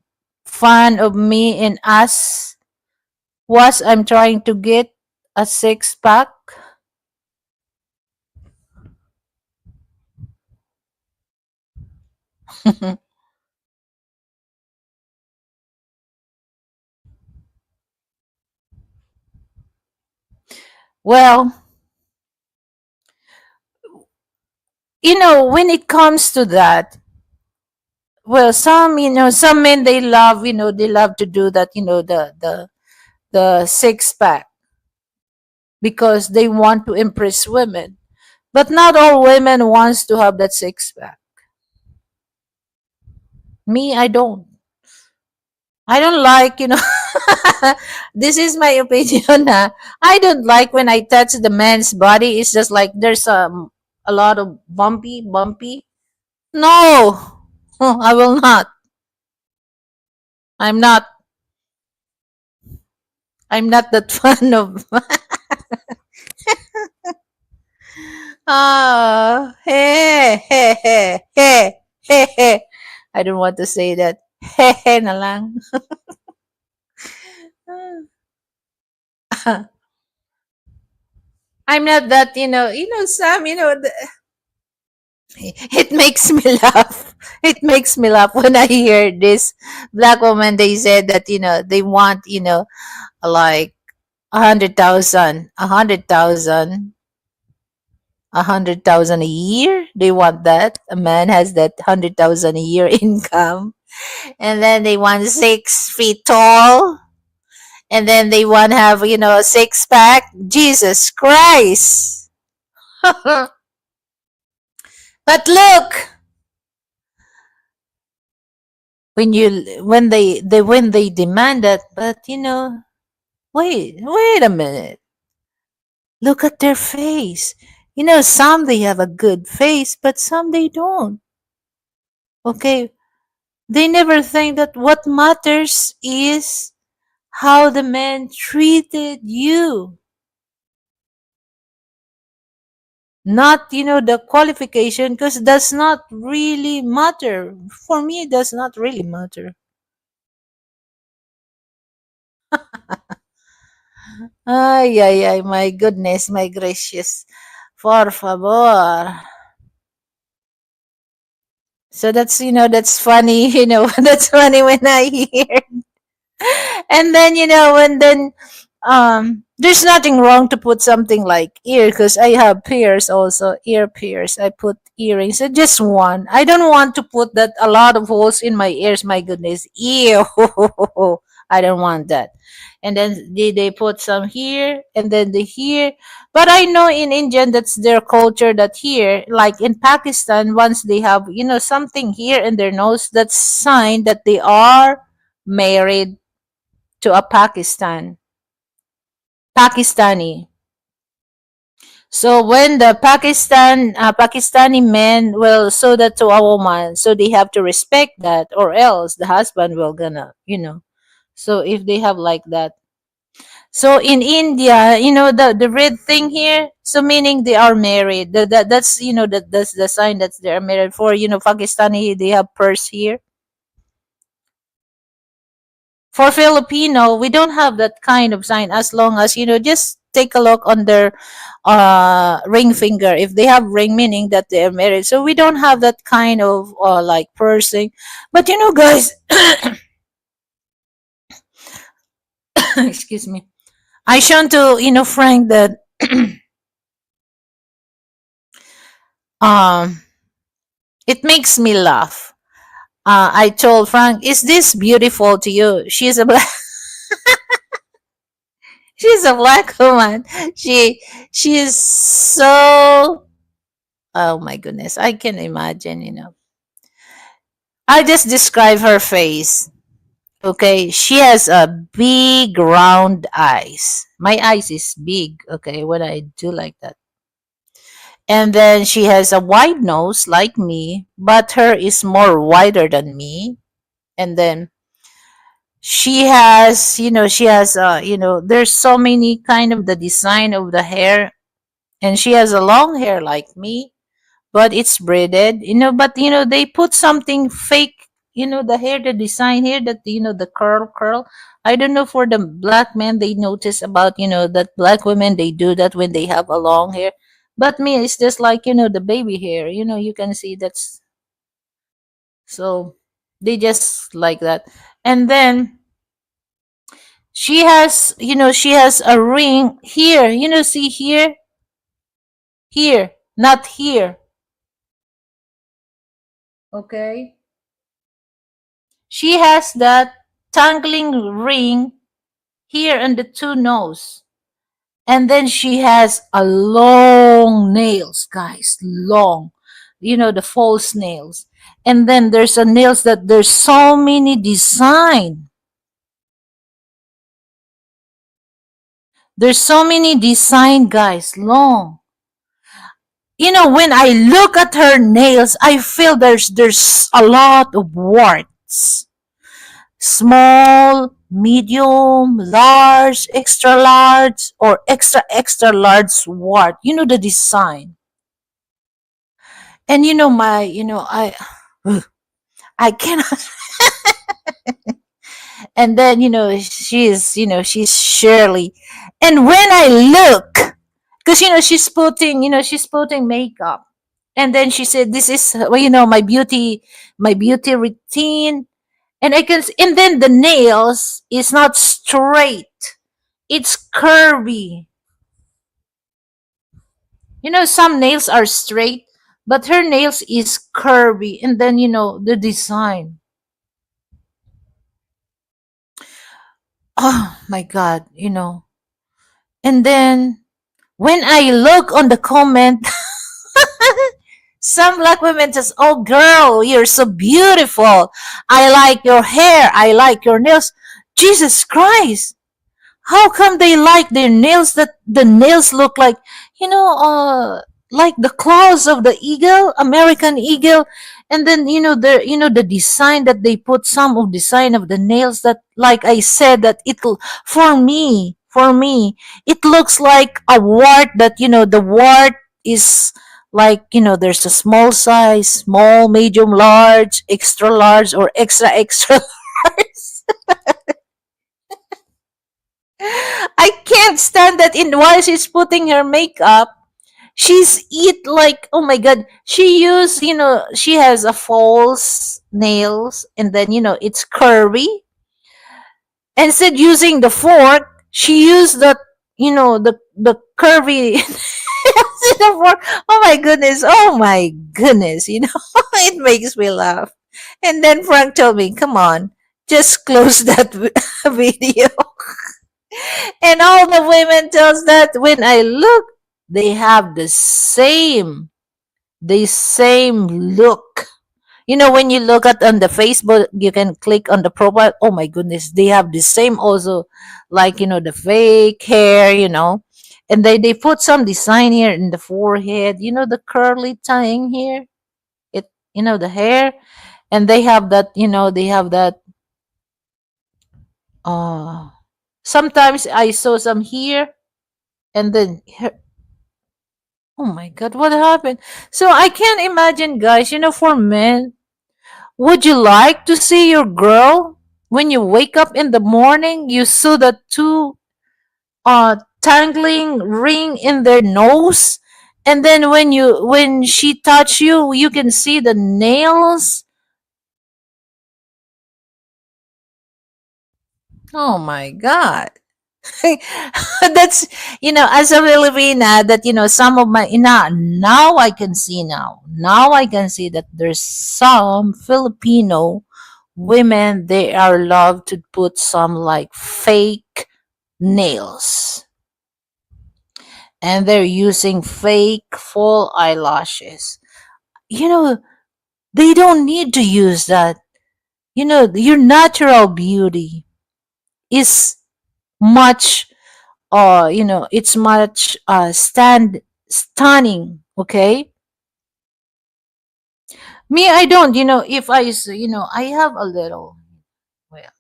fun of me and asked was I'm trying to get a six pack. Well, when it comes to that, well, some men, they love, they love to do that, the six pack, because they want to impress women. But not all women wants to have that six pack. Me, I don't. I don't like, this is my opinion. I don't like when I touch the man's body. It's just like there's a lot of bumpy. No, I will not. I'm not. I'm not that fan of. Hey, hey, hey, hey, hey, hey. I don't want to say that. Hey, hey, na lang. I'm not that, Sam, it makes me laugh. It makes me laugh when I hear this black woman. They said that, they want, like, 100,000, 100,000, 100,000 a year. They want that. A man has that 100,000 a year income. And then they want 6 feet tall. And then they want to have, a six pack. Jesus Christ. But look, when they demand that, but wait a minute. Look at their face. Some they have a good face, but some they don't. Okay? They never think that what matters is how the man treated you. Not, the qualification, because does not really matter. For me, it does not really matter. Ay, ay, ay, my goodness, my gracious. Por favor. So that's funny, that's funny when I hear. And then there's nothing wrong to put something like ear, because I have pierce also, ear pierce. I put earrings, so just one. I don't want to put that a lot of holes in my ears. My goodness, ew. I don't want that. And then they put some here, and then the here. But I know in Indian that's their culture, that here, like in Pakistan, once they have something here in their nose, that's sign that they are married to a Pakistani. So when the Pakistani men will show that to a woman, so they have to respect that, or else the husband will gonna. So if they have like that, so in India, the red thing here, so meaning they are married. That's the sign that they are married. For Pakistani, they have purse here. For Filipino, we don't have that kind of sign, as long as just take a look on their ring finger. If they have ring, meaning that they are married. So we don't have that kind of like pursing. But guys, excuse me. I shown to Frank that um it makes me laugh. I told Frank, "Is this beautiful to you?" She's a black woman. She is so. Oh my goodness, I can imagine. I just describe her face. Okay, she has a big round eyes. My eyes is big, okay, when I do like that. And then she has a wide nose like me, but her is more wider than me. And then there's so many kind of the design of the hair, and she has a long hair like me, but it's braided, but they put something fake, the hair, the design here, that the curl. I don't know, for the black men, they notice about that black women, they do that when they have a long hair. But me, it's just like the baby hair, you can see that's. So they just like that. And then she has a ring here, see here, not here. Okay, she has that tangling ring here on the two nose. And then she has a long nails, guys, long. The false nails. And then there's a nails that there's so many design. There's so many design, guys, long. When I look at her nails, I feel there's a lot of warts. Small, medium, large, extra large, or extra extra large wart. The design. And I cannot. And then she's Shirley. And when I look, because she's putting makeup. And then she said, "This is my beauty routine." And and then the nails is not straight. It's curvy. Some nails are straight, but her nails is curvy. And then, the design. Oh my God, And then when I look on the comment, some black women just, oh girl, you're so beautiful. I like your hair. I like your nails. Jesus Christ. How come they like their nails that the nails look you know, like the claws of the eagle, American eagle, and then the design that they put some of design of the nails that, like I said, that it'll for me, it looks like a wart that the wart is like there's a small size, small, medium, large, or extra extra large. I can't stand that in while she's putting her makeup. She's eat like, oh my god. She has a false nails, and then it's curvy. Instead using the fork, she used the curvy the fork. Oh my goodness, it makes me laugh. And then Frank told me, come on, just close that video. And all the women tells that when I look, they have the same look. When you look at on the Facebook, you can click on the profile. Oh my goodness, they have the same also, like the fake hair. And they put some design here in the forehead. The curly thing here. The hair, and they have that. They have that. Uh, Sometimes I saw some here, and then oh my god, what happened? So I can't imagine, guys, for men, would you like to see your girl when you wake up in the morning, you saw the two tangling ring in their nose, and then when she touch you, you can see the nails. Oh my god. That's as a Filipina, that some of my now I can see, now I can see that there's some Filipino women, they are love to put some like fake nails, and they're using fake full eyelashes. you know they don't need to use that. Your natural beauty is much, it's much stunning. Okay, me, I don't. If I have a little, well,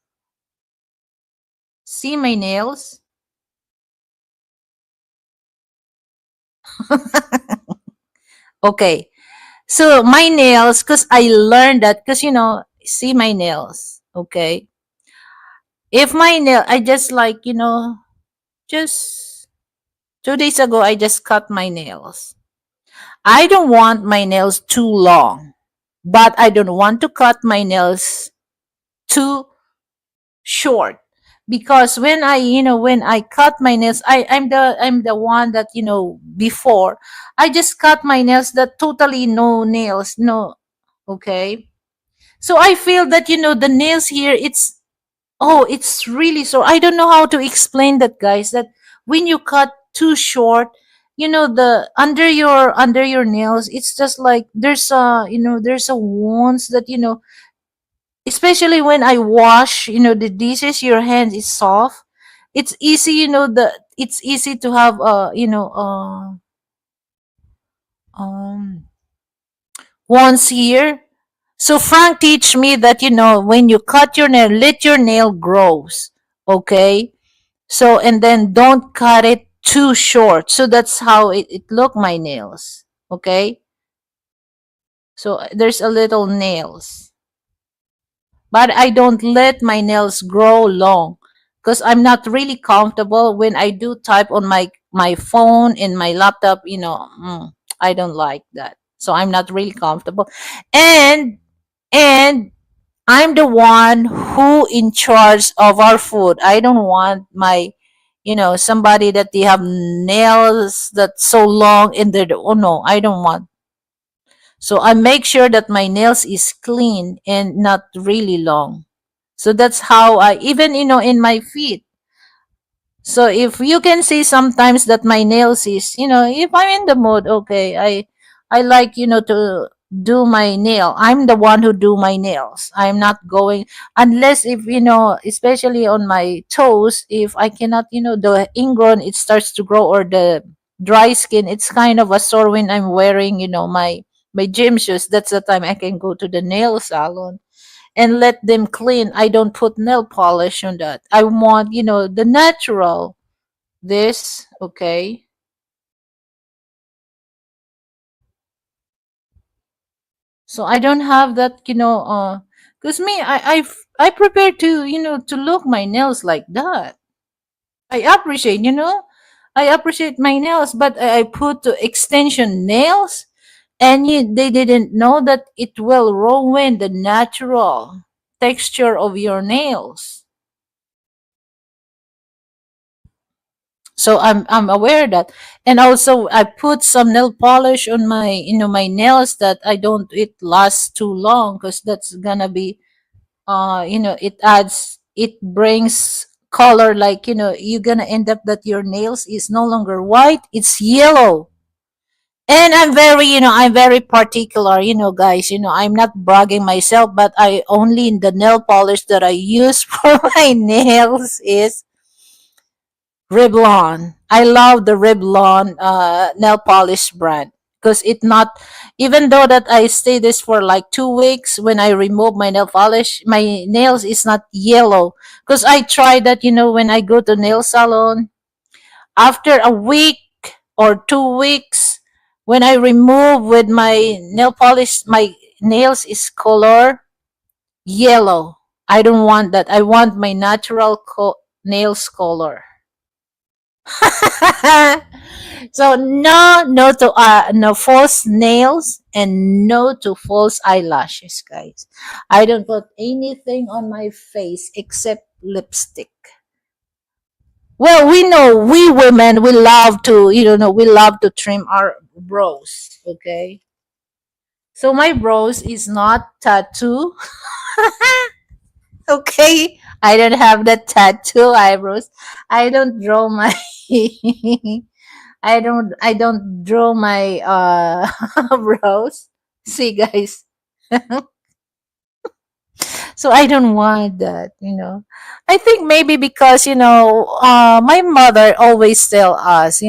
see my nails. Okay, so my nails, because I learned that, because see my nails. Okay, if my nail, I just just 2 days ago, I just cut my nails. I don't want my nails too long, but I don't want to cut my nails too short, because when I cut my nails, I'm the one that before, I just cut my nails that totally no nails, no. Okay, so I feel that the nails here, it's really, so I don't know how to explain that, guys, that when you cut too short, the under your nails, it's just like there's a wounds that especially when I wash the dishes, your hand is soft. It's easy, it's easy to have wounds here. So Frank teach me that when you cut your nail, let your nail grows. Okay, so and then don't cut it too short. So that's how it look, my nails. Okay, so there's a little nails, but I don't let my nails grow long, because I'm not really comfortable when I do type on my phone in my laptop. I don't like that, so I'm not really comfortable. And and I'm the one who in charge of our food. I don't want somebody that they have nails that's so long in their, oh no, I don't want. So I make sure that my nails is clean and not really long. So that's how I, even in my feet. So if you can see sometimes that my nails is, if I'm in the mood, okay, I like, to do my nail. I'm the one who do my nails. I'm not going, unless if, especially on my toes, if I cannot, the ingrown it starts to grow, or the dry skin, it's kind of a sore when I'm wearing, my gym shoes. That's the time I can go to the nail salon and let them clean. I don't put nail polish on that. I want, the natural this, okay? So I don't have that, because me, I prepare to, to look my nails like that. I appreciate, I appreciate my nails, but I put extension nails, and they didn't know that it will ruin the natural texture of your nails. So I'm aware that. And also I put some nail polish on my, my nails, that I don't it lasts too long, because that's gonna be, it brings color, like, you're gonna end up that your nails is no longer white, it's yellow. And I'm very particular, guys. I'm not bragging myself, but I only the nail polish that I use for my nails is Revlon. I love the Revlon nail polish brand, because it not, even though that I stay this for like 2 weeks, when I remove my nail polish, my nails is not yellow. Because I tried that, when I go to nail salon, after a week or 2 weeks, when I remove with my nail polish, my nails is color yellow. I don't want that. I want my natural nails color. So no to no false nails, and no to false eyelashes, guys. I don't put anything on my face except lipstick. Well, we know, we women, we love to, we love to trim our brows, okay? So my brows is not tattoo. Okay, I don't have the tattoo eyebrows. I don't draw my I don't draw my brows. See, guys. So I don't want that. I think maybe because my mother always tell us,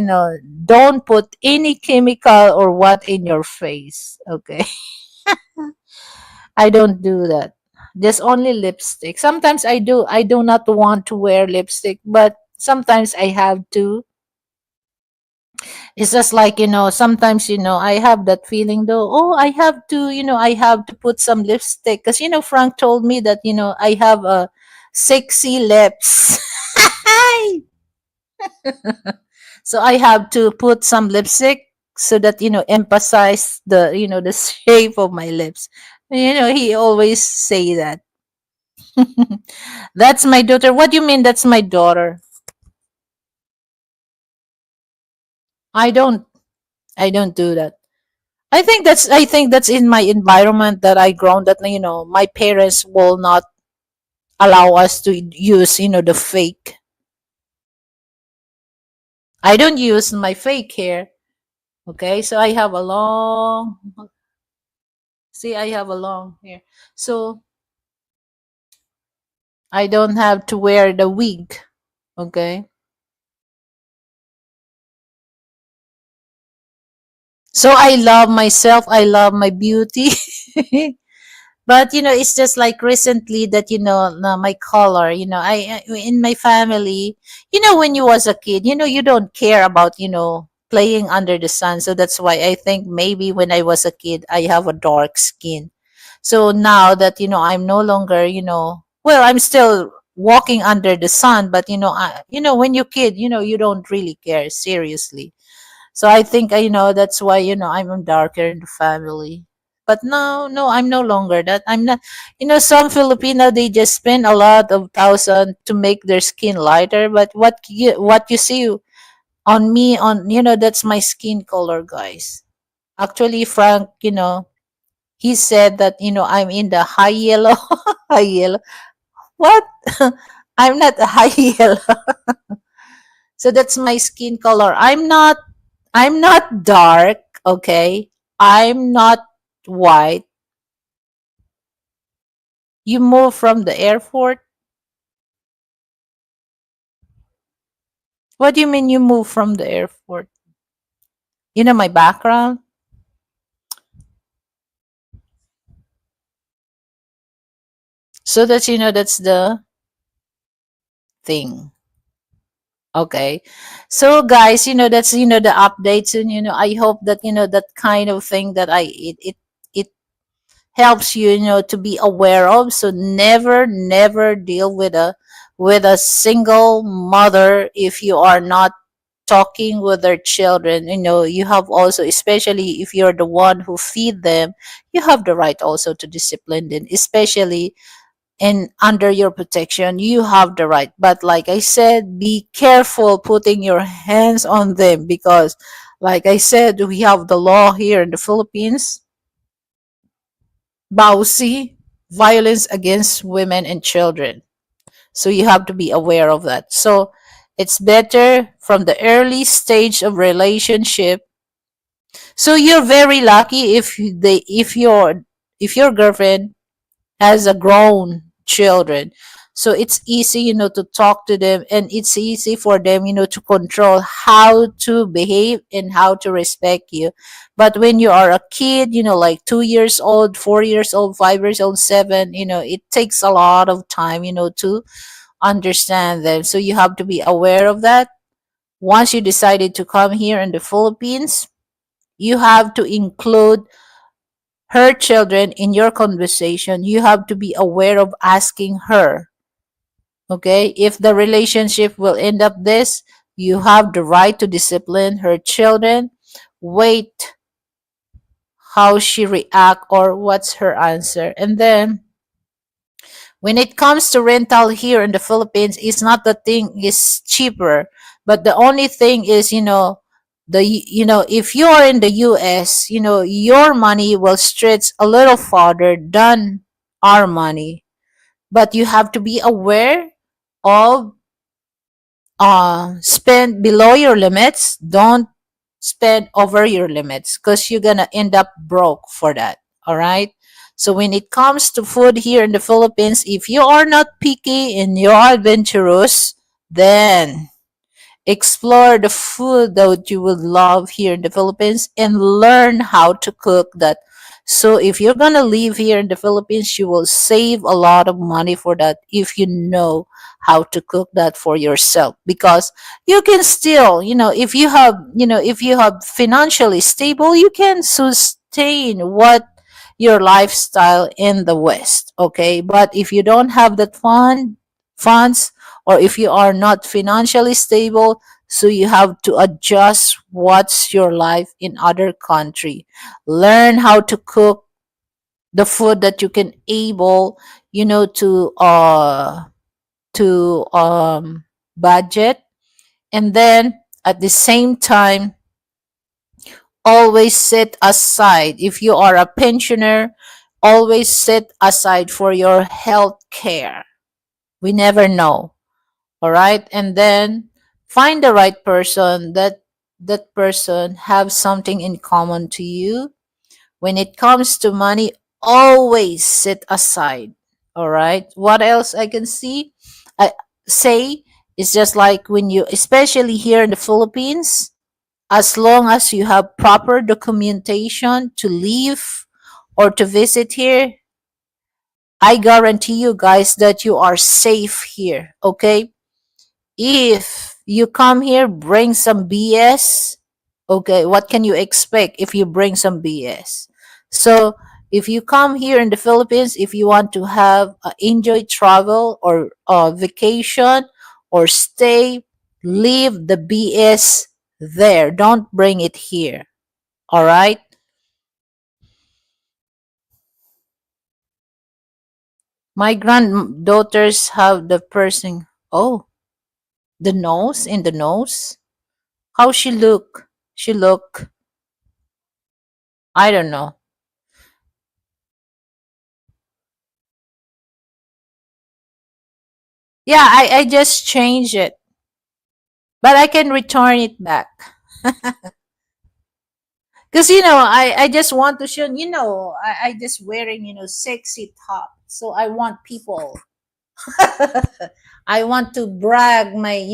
don't put any chemical or what in your face. Okay. I don't do that. Just only lipstick. Sometimes I do. I do not want to wear lipstick, but sometimes I have to. It's just like, sometimes, I have that feeling though, oh, I have to put some lipstick. Because, Frank told me that, I have a sexy lips. So I have to put some lipstick, so that, emphasize the, the shape of my lips. He always say that. That's my daughter. What do you mean that's my daughter? I don't. I don't do that. I think that's in my environment that I grown, that my parents will not allow us to use the fake. I don't use my fake hair. Okay, so I have a long, see, I have a long hair, so I don't have to wear the wig. Okay, so I love myself. I love my beauty. But it's just like recently that my color, in my family, when you was a kid, you don't care about playing under the sun. So that's why I think maybe when I was a kid I have a dark skin. So now that I'm no longer, well, I'm still walking under the sun, but when you're kid, you don't really care seriously. So I think that's why I'm darker in the family. But no, no, I'm no longer that. I'm not. Some Filipino, they just spend a lot of thousand to make their skin lighter. But what you see on me, that's my skin color, guys. Actually, Frank, he said that I'm in the high yellow. High yellow. What? I'm not a high yellow. So that's my skin color. I'm not dark, okay? I'm not white. You move from the airport? What do you mean you move from the airport? My background? So that's the thing. Okay. So guys, that's the updates, and I hope that that kind of thing that it helps you, to be aware of. So never deal with a single mother if you are not talking with their children. You have also, especially if you're the one who feed them, you have the right also to discipline them, especially and under your protection. You have the right, but like I said, be careful putting your hands on them, because like I said, we have the law here in the Philippines, BAUSI, violence against women and children. So you have to be aware of that. So it's better from the early stage of relationship. So you're very lucky if your girlfriend has a grown children. So it's easy, to talk to them, and it's easy for them, to control how to behave and how to respect you. But when you are a kid, like 2 years old, 4 years old, 5 years old, seven, it takes a lot of time, to understand them. So you have to be aware of that. Once you decided to come here in the Philippines, you have to include her children in your conversation. You have to be aware of asking her, okay? If the relationship will end up this, you have the right to discipline her children. Wait how she react or what's her answer. And then when it comes to rental here in the Philippines, it's not the thing is cheaper, but the only thing is, if you are in the US, your money will stretch a little farther than our money. But you have to be aware of spend below your limits. Don't spend over your limits, because you're gonna end up broke for that. All right. So when it comes to food here in the Philippines, if you are not picky and you're adventurous, then explore the food that you would love here in the Philippines and learn how to cook that. So if you're going to live here in the Philippines, you will save a lot of money for that if you know how to cook that for yourself, because you can still, if you have financially stable, you can sustain what your lifestyle in the West, okay? But if you don't have that funds, or if you are not financially stable, so you have to adjust what's your life in other country. Learn how to cook the food that you can able, to budget. And then at the same time, always set aside, if you are a pensioner, always set aside for your health care. We never know. All right. And then find the right person, that person have something in common to you. When it comes to money, always set aside. All right. What else I can I say is just like when you, especially here in the Philippines, as long as you have proper documentation to live or to visit here, I guarantee you guys that you are safe here. Okay. If you come here, bring some BS. Okay, what can you expect if you bring some BS? So, if you come here in the Philippines, if you want to have enjoy travel or vacation or stay, leave the BS there. Don't bring it here. All right? My granddaughters have the piercing. Oh, the nose in the nose. How she look? She look. I don't know. Yeah, I just changed it, but I can return it back. Cause I just want to show I just wearing sexy top, so I want people. I want to brag my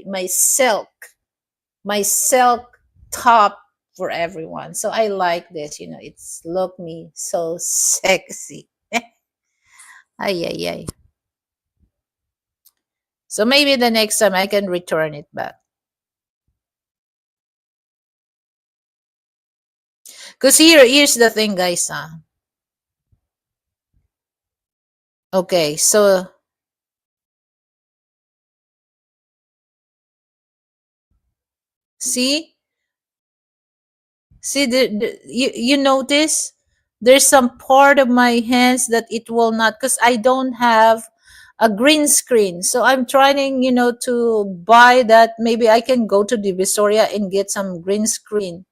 my silk top for everyone. So I like this. It's look me so sexy. Ay ay ay. So maybe the next time I can return it back. Cause here's the thing, guys. Okay, so see, you notice there's some part of my hands that it will not, because I don't have a green screen. So I'm trying, to buy that. Maybe I can go to Divisoria and get some green screen.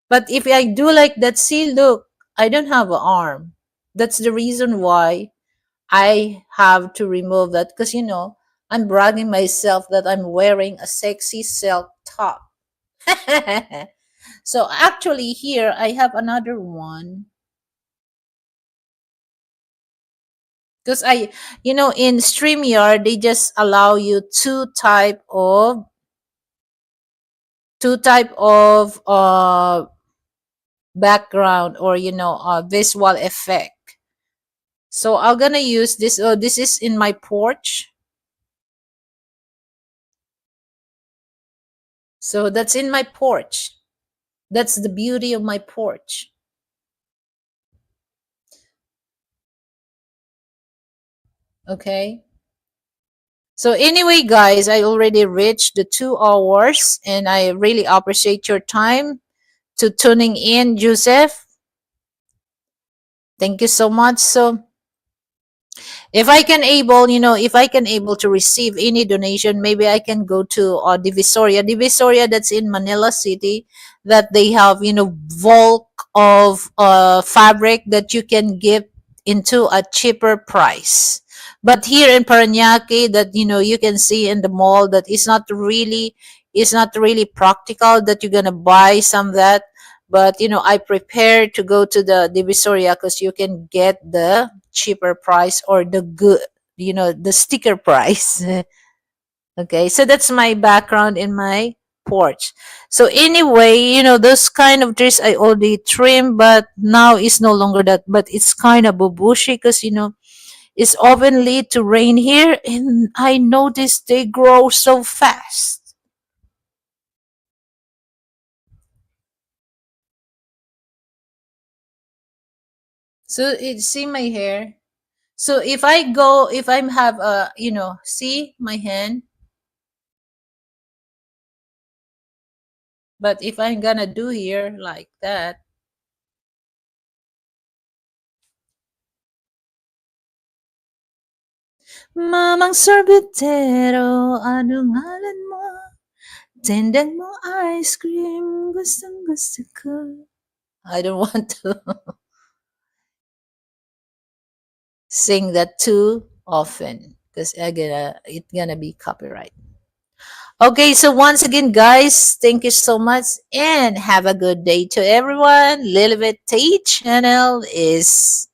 But if I do like that, see, look, I don't have an arm. That's the reason why I have to remove that, because I'm bragging myself that I'm wearing a sexy silk top. So actually here I have another one, because in StreamYard they just allow you two type of background, or visual effect. So I'm gonna use this. Oh, this is in my porch. So that's in my porch. That's the beauty of my porch. Okay. So anyway, guys, I already reached the 2 hours, and I really appreciate your time to tuning in, Joseph. Thank you so much. So if I can able to receive any donation, maybe I can go to Divisoria that's in Manila City, that they have bulk of fabric that you can give into a cheaper price. But here in Paranaque, that you can see in the mall, that is not really practical that you're gonna buy some of that. But I prepare to go to the Divisoria, because you can get the cheaper price, or the good, the sticker price. Okay, so that's my background in my porch. So anyway, those kind of trees I already trimmed, but now it's no longer that, but it's kind of bushy, because it's often lead to rain here, and I noticed they grow so fast. So see my hair. So if I'm have see my hand, but if I'm gonna do here like that, Mamang sorbetero, ano ngalan mo? Tendang mo ice cream, gustong gusto ko. I don't want to sing that too often, because it's gonna be copyright. Okay, so once again, guys, thank you so much, and have a good day to everyone. Lilibet Tate channel is